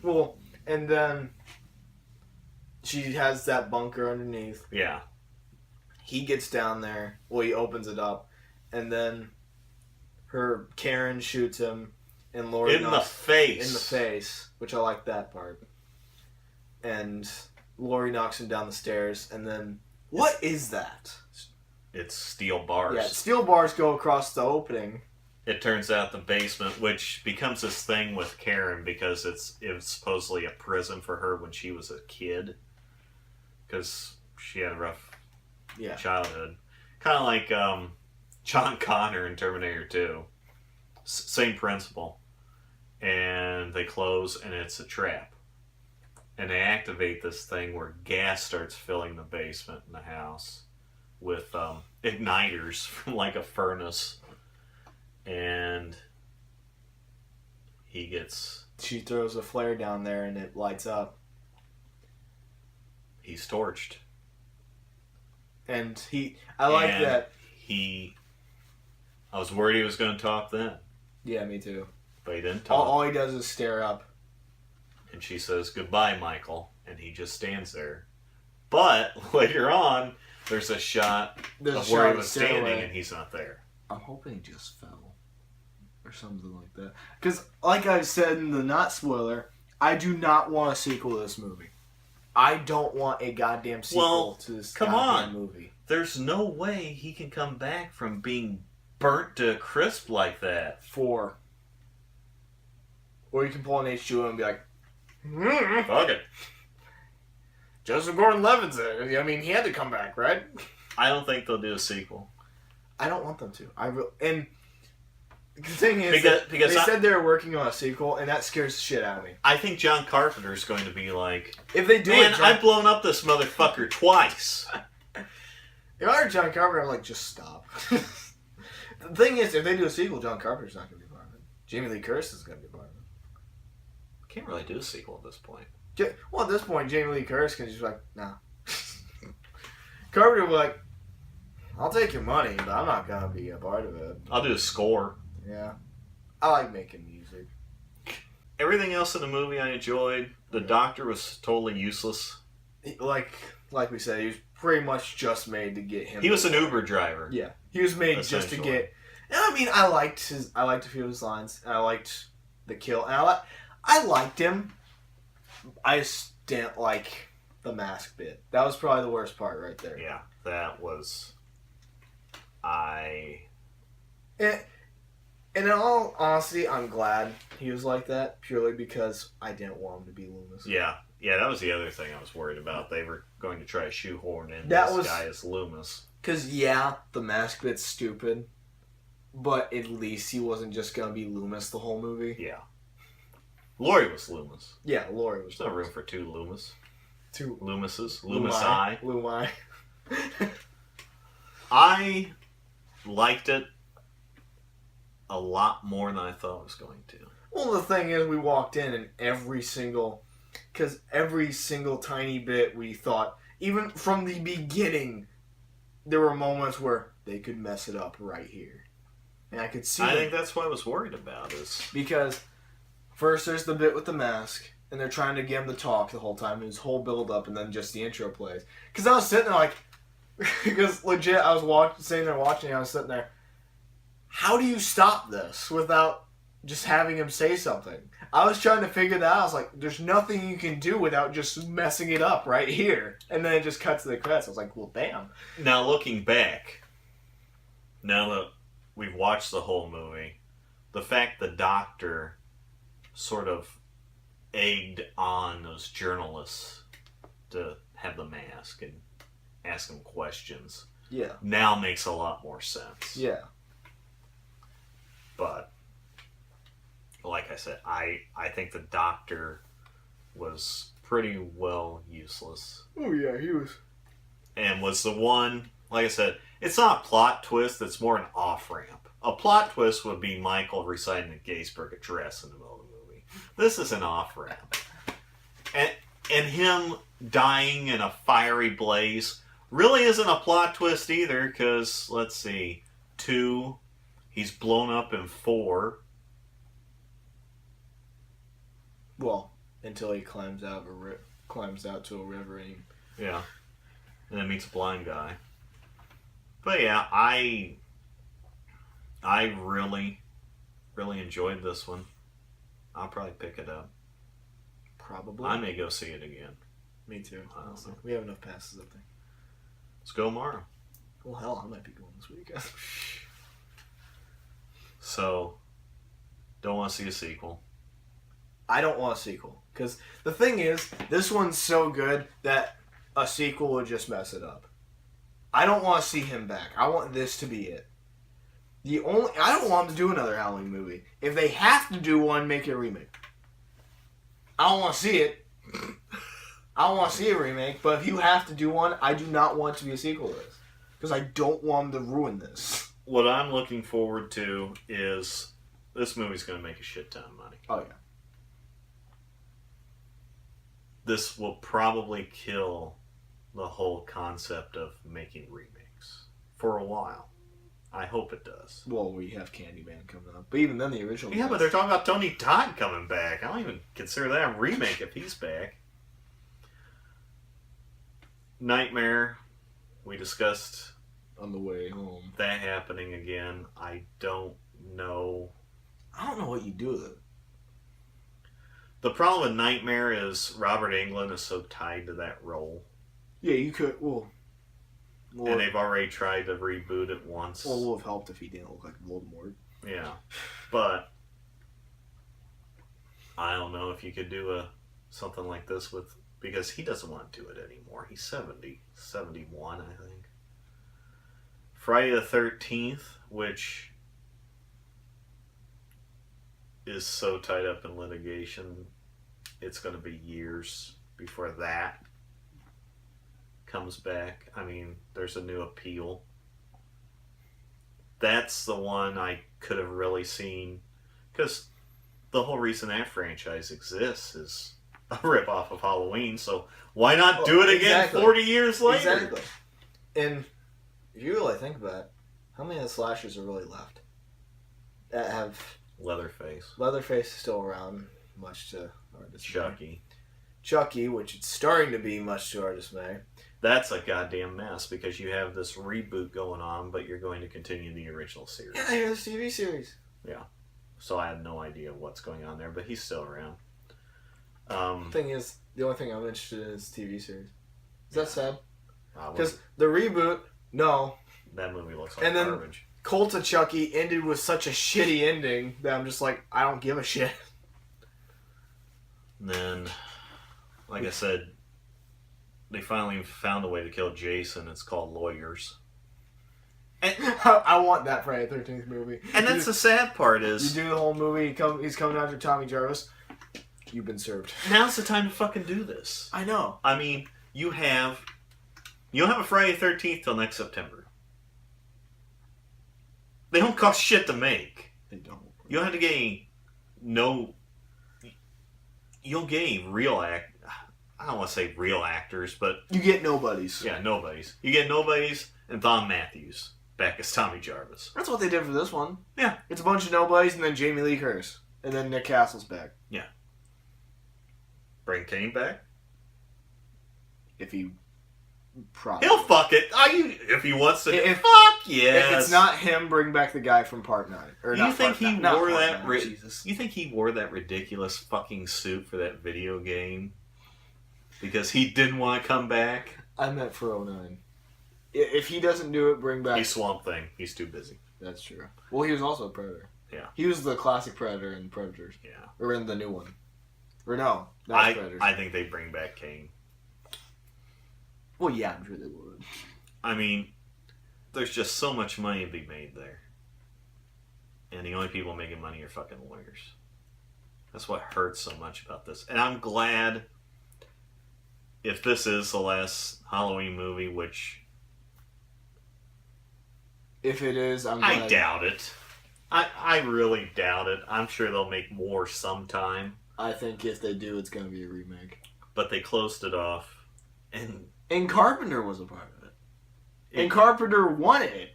Well, and then she has that bunker underneath. Yeah. He gets down there. Well, he opens it up, and then Karen shoots him, and Laurie in the face, which I like that part. And Laurie knocks him down the stairs, and then what is that? It's steel bars. Yeah, steel bars go across the opening. It turns out the basement, which becomes this thing with Karen because it was supposedly a prison for her when she was a kid, because she had a rough childhood, kind of like John Connor in Terminator 2. Same principle. And they close, and it's a trap. And they activate this thing where gas starts filling the basement in the house with igniters from like a furnace. And she throws a flare down there, and it lights up. He's torched. And I like that. I was worried he was going to talk then. Yeah, me too. But he didn't talk. All he does is stare up. And she says, goodbye, Michael. And he just stands there. But later on, there's a shot of where he was standing, and he's not there. I'm hoping he just fell. Or something like that. Because, like I said in the not spoiler, I do not want a sequel to this movie. I don't want a goddamn sequel to this goddamn movie. There's no way he can come back from being burnt to a crisp like that. 4. Or you can pull an H2O and be like, Fuck it. Joseph Gordon-Levitt's there. I mean, he had to come back, right? I don't think they'll do a sequel. I don't want them to. And The thing is, because they said they were working on a sequel, and that scares the shit out of me. I think John Carpenter's going to be like, If they do man, it, I've blown up this motherfucker twice. If I were John Carpenter, I'm like, just stop. The thing is, if they do a sequel, John Carpenter's not going to be part of it. Jamie Lee Curtis is going to be part of it. Can't really do a sequel at this point. Well, at this point, Jamie Lee Curtis can just be like, nah. Carpenter will be like, I'll take your money, but I'm not going to be a part of it. I'll do a score. Yeah. I like making music. Everything else in the movie I enjoyed. The doctor was totally useless. Like we said, he was pretty much just made to get him. He was an Uber driver. Yeah. He was made just to get... And I mean, I liked a few of his lines. And I liked the kill. And I liked him. I just didn't like the mask bit. That was probably the worst part right there. Yeah, that was... And in all honesty, I'm glad he was like that, purely because I didn't want him to be Loomis. Yeah, that was the other thing I was worried about. They were going to try to shoehorn in That this was- guy as Loomis. Because, yeah, the mask bit's stupid, but at least he wasn't just going to be Loomis the whole movie. Yeah. Laurie was Loomis. Yeah, Laurie was There's no room for two Loomis. Two Loomises. Lumai. Loomis-I. Lumai. I liked it a lot more than I thought it was going to. Well, the thing is, we walked in and every single tiny bit we thought, even from the beginning, there were moments where they could mess it up right here. And I could see I it. think that's what I was worried about is... Because first there's the bit with the mask, and they're trying to get him to talk the whole time, his whole build up, and then just the intro plays. Because I was sitting there like, because legit, I was sitting there watching, and I was sitting there, how do you stop this without just having him say something? I was trying to figure that out. I was like, there's nothing you can do without just messing it up right here. And then it just cuts to the credits. I was like, well, damn. Now, looking back, now that we've watched the whole movie, the fact the doctor sort of egged on those journalists to have the mask and ask them questions Yeah. now makes a lot more sense. Yeah. But, like I said, I think the doctor was pretty well useless. Oh, yeah, he was. And was the one, like I said, it's not a plot twist, it's more an off-ramp. A plot twist would be Michael reciting the Gettysburg Address in the middle of the movie. This is an off-ramp. And him dying in a fiery blaze really isn't a plot twist either, because, let's see, 2, he's blown up in 4. Well, until he climbs out to a river and Yeah. And then meets a blind guy. But yeah, I really, really enjoyed this one. I'll probably pick it up. probably. I may go see it again. Me too. I don't Honestly. know. We have enough passes, I think. Let's go tomorrow. Well, hell, I might be going this weekend. So, don't want to see a sequel. I don't want a sequel. Because the thing is, this one's so good that a sequel would just mess it up. I don't want to see him back. I want this to be it. I don't want them to do another Halloween movie. If they have to do one, make it a remake. I don't want to see it. I don't want to see a remake, but if you have to do one, I do not want it to be a sequel to this. Because I don't want them to ruin this. What I'm looking forward to is this movie's going to make a shit ton of money. Oh, yeah. This will probably kill the whole concept of making remakes for a while. I hope it does. Well, we have Candyman coming up. But even then, the original... Yeah, but they're talking about Tony Todd coming back. I don't even consider that a remake if he's back. Nightmare, we discussed On the way home. that happening again. I don't know. I don't know what you do with it. The problem with Nightmare is Robert Englund is so tied to that role. Yeah, you could... Well, And they've already tried to reboot it once. Well, it would have helped if he didn't look like Voldemort. Yeah. But I don't know if you could do something like this with... Because he doesn't want to do it anymore. He's 70. 71, I think. Friday the 13th, which is so tied up in litigation, it's going to be years before that comes back. I mean, there's a new appeal. That's the one I could have really seen, because the whole reason that franchise exists is a ripoff of Halloween, so why not do it again 40 years later? Exactly. And if you really think about it, how many of the slashers are really left that have... Leatherface. Leatherface is still around, much to our dismay. Chucky, which it's starting to be much to our dismay. That's a goddamn mess, because you have this reboot going on, but you're going to continue the original series. Yeah, here's the TV series. Yeah. So I have no idea what's going on there, but he's still around. Thing is, the only thing I'm interested in is TV series. Is that sad? Because Because the reboot, no. that movie looks like And then garbage. Cult of Chucky ended with such a shitty ending that I'm just like, I don't give a shit. And then, like I said, they finally found a way to kill Jason. It's called Lawyers. And I want that Friday the 13th movie. And that's the sad part is... You do the whole movie, he's coming after Tommy Jarvis. You've been served. Now's the time to fucking do this. I know. I mean, you don't have a Friday the 13th till next September. They don't cost shit to make. They don't. You don't have to get you'll get a real I don't want to say real actors, but... You get nobodies. Yeah, nobodies. You get nobodies and Thom Matthews back as Tommy Jarvis. That's what they did for this one. Yeah. It's a bunch of nobodies and then Jamie Lee Curtis. And then Nick Castle's back. Yeah. Bring Kane back? If he... Probably. He'll fuck it. If he wants to. Fuck yes. If it's not him, bring back the guy from Part 9. Or You not think Part he 9, not wore Part that 9, Jesus. You think he wore that ridiculous fucking suit for that video game because he didn't want to come back? I meant for 09. If he doesn't do it, bring back... He's Swamp Thing. He's too busy. That's true. Well, he was also a Predator. Yeah. He was the classic Predator in Predators. Yeah. Or in the new one. Or no, that's Predators. I think they bring back Kane. Well, yeah, I'm sure they would. I mean, there's just so much money to be made there. And the only people making money are fucking lawyers. That's what hurts so much about this. And I'm glad if this is the last Halloween movie, which... If it is, I'm glad. I doubt it. I really doubt it. I'm sure they'll make more sometime. I think if they do, it's going to be a remake. But they closed it off. And Carpenter was a part of it. And Carpenter wanted it.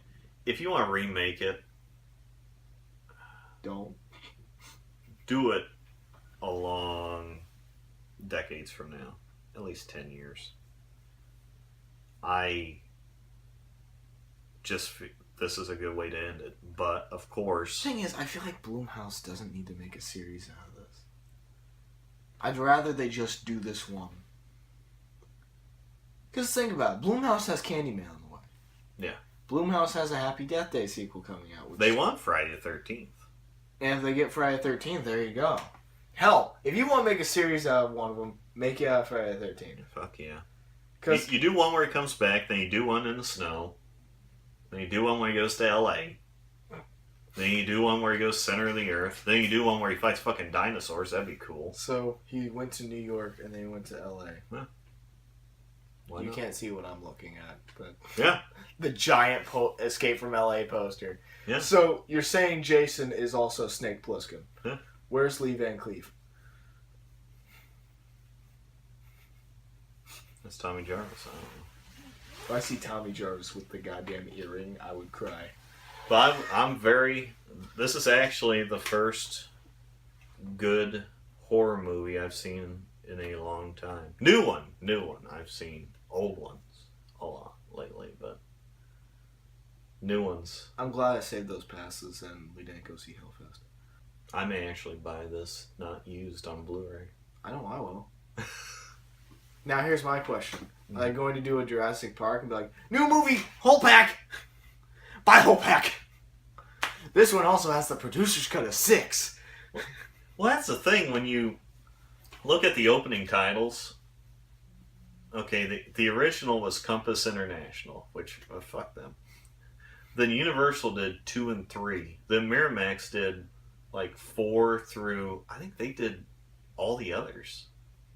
If you want to remake it, Don't. do it along decades from now. At least 10 years. This is a good way to end it. But, of course... The thing is, I feel like Blumhouse doesn't need to make a series out of this. I'd rather they just do this one. Because think about it. Blumhouse has Candyman on the way. Yeah. Blumhouse has a Happy Death Day sequel coming out. They want Friday the 13th. And if they get Friday the 13th, there you go. Hell, if you want to make a series out of one of them, make it out of Friday the 13th. Fuck yeah. Because You do one where he comes back, then you do one in the snow. Then you do one where he goes to L.A. Then you do one where he goes center of the earth. Then you do one where he fights fucking dinosaurs. That'd be cool. So he went to New York and then he went to L.A. Why You not? can't see what I'm looking at, but Yeah. the giant Escape from L.A. poster. Yeah. So you're saying Jason is also Snake Plissken. Yeah. Where's Lee Van Cleef? That's Tommy Jarvis. I don't know. If I see Tommy Jarvis with the goddamn earring, I would cry. But I'm very... This is actually the first good horror movie I've seen in a long time. New one. I've seen old ones a lot lately, but new ones. I'm glad I saved those passes and we didn't go see Hellfest. I may actually buy this not used on Blu-ray. I know I will. Now here's my question. Are they going to do a Jurassic Park and be like, new movie, whole pack! Buy whole pack! This one also has the producer's cut of 6. Well, that's the thing when you look at the opening titles. Okay, the original was Compass International, which, fuck them. Then Universal did 2 and 3. Then Miramax did like 4 through, I think they did all the others.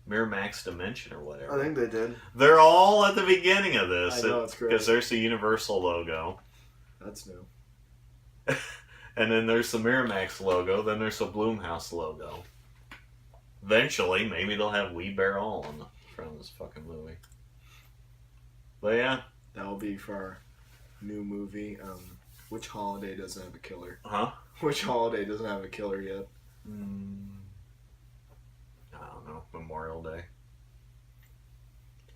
Miramax Dimension or whatever. I think they did. They're all at the beginning of this. I know, it's great. Because there's the Universal logo. That's new. And then there's the Miramax logo. Then there's the Blumhouse logo. Eventually, maybe they'll have We Bear All on the front of this fucking movie. But yeah. That will be for our new movie. Which holiday doesn't have a killer? Huh? Which holiday doesn't have a killer yet? I don't know. Memorial Day.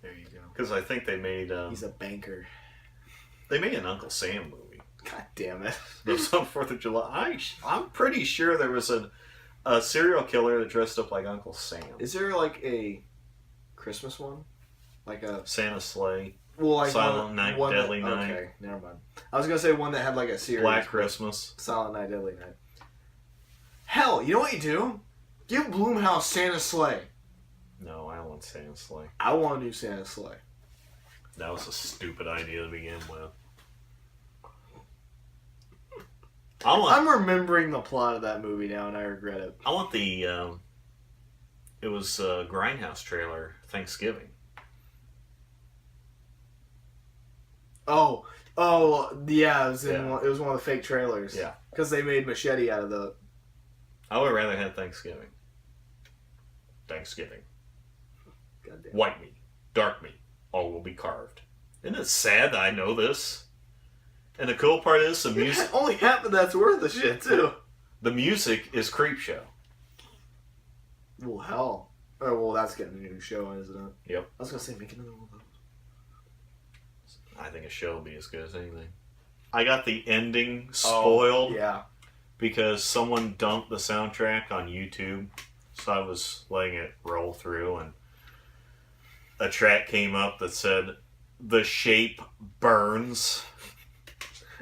There you go. Because I think they made... He's a banker. They made an Uncle Sam movie. God damn it. That was on 4th of July. I'm pretty sure there was a serial killer that dressed up like Uncle Sam. Is there like a Christmas one? Like a... Santa Sleigh. Well, like Silent Night, Deadly Night. Okay, never mind. I was going to say one that had like a series. Black Christmas. Silent Night, Deadly Night. Hell, you know what you do? Give Blumhouse Santa Sleigh. No, I want Santa Sleigh. I want a new Santa Sleigh. That was a stupid idea to begin with. I'm remembering the plot of that movie now, and I regret it. I want the... it was a Grindhouse trailer, Thanksgiving. Oh, yeah, it was it was one of the fake trailers. Yeah. Because they made Machete out of the... I would rather have Thanksgiving. Thanksgiving. Goddamn. White meat, dark meat, all will be carved. Isn't it sad that I know this? And the cool part is the music. Only half of that's worth of shit, too. The music is Creepshow. Well, hell. Oh, well, that's getting a new show, isn't it? Yep. I was going to say, make another one of those. I think a show will be as good as anything. I got the ending spoiled. Yeah. Because someone dumped the soundtrack on YouTube. So I was letting it roll through, and a track came up that said, "The shape burns."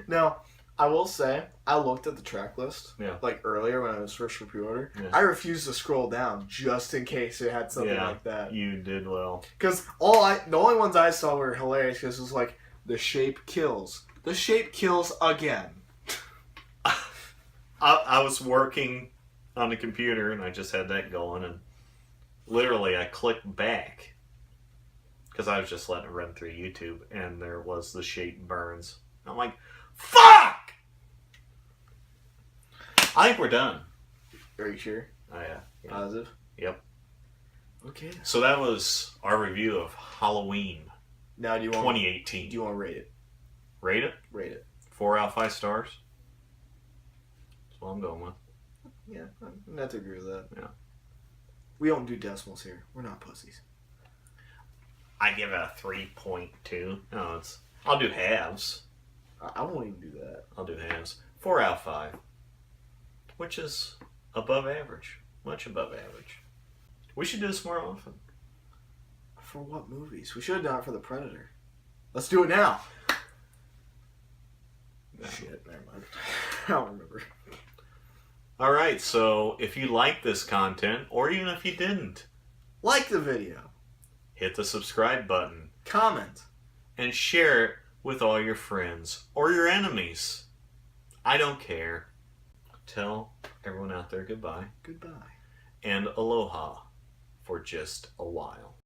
Now, I will say, I looked at the track list, Yeah. like earlier when I was first for pre-order. Yeah. I refused to scroll down just in case it had something like that. You did well. Because the only ones I saw were hilarious because it was like, the shape kills. The shape kills again. I was working on the computer and I just had that going, and literally I clicked back because I was just letting it run through YouTube, and there was the shape burns. I'm like, fuck! I think we're done. Are you sure? Oh, yeah. Positive? Yep. Okay. So that was our review of Halloween Now, do you want 2018. Do you want to rate it? Rate it? Rate it. 4 out of 5 stars. That's what I'm going with. Yeah, I'm not to agree with that. Yeah. We don't do decimals here. We're not pussies. I give it a 3.2. No, I'll do halves. I won't even do that. I'll do halves. 4 out of 5. Which is above average. Much above average. We should do this more often. For what movies? We should have done it for The Predator. Let's do it now. No. Shit, never mind. I don't remember. Alright, so if you like this content, or even if you didn't, Like the video. hit the subscribe button Comment. and share it with all your friends or your enemies. I don't care. Tell everyone out there goodbye Goodbye. and aloha for just a while.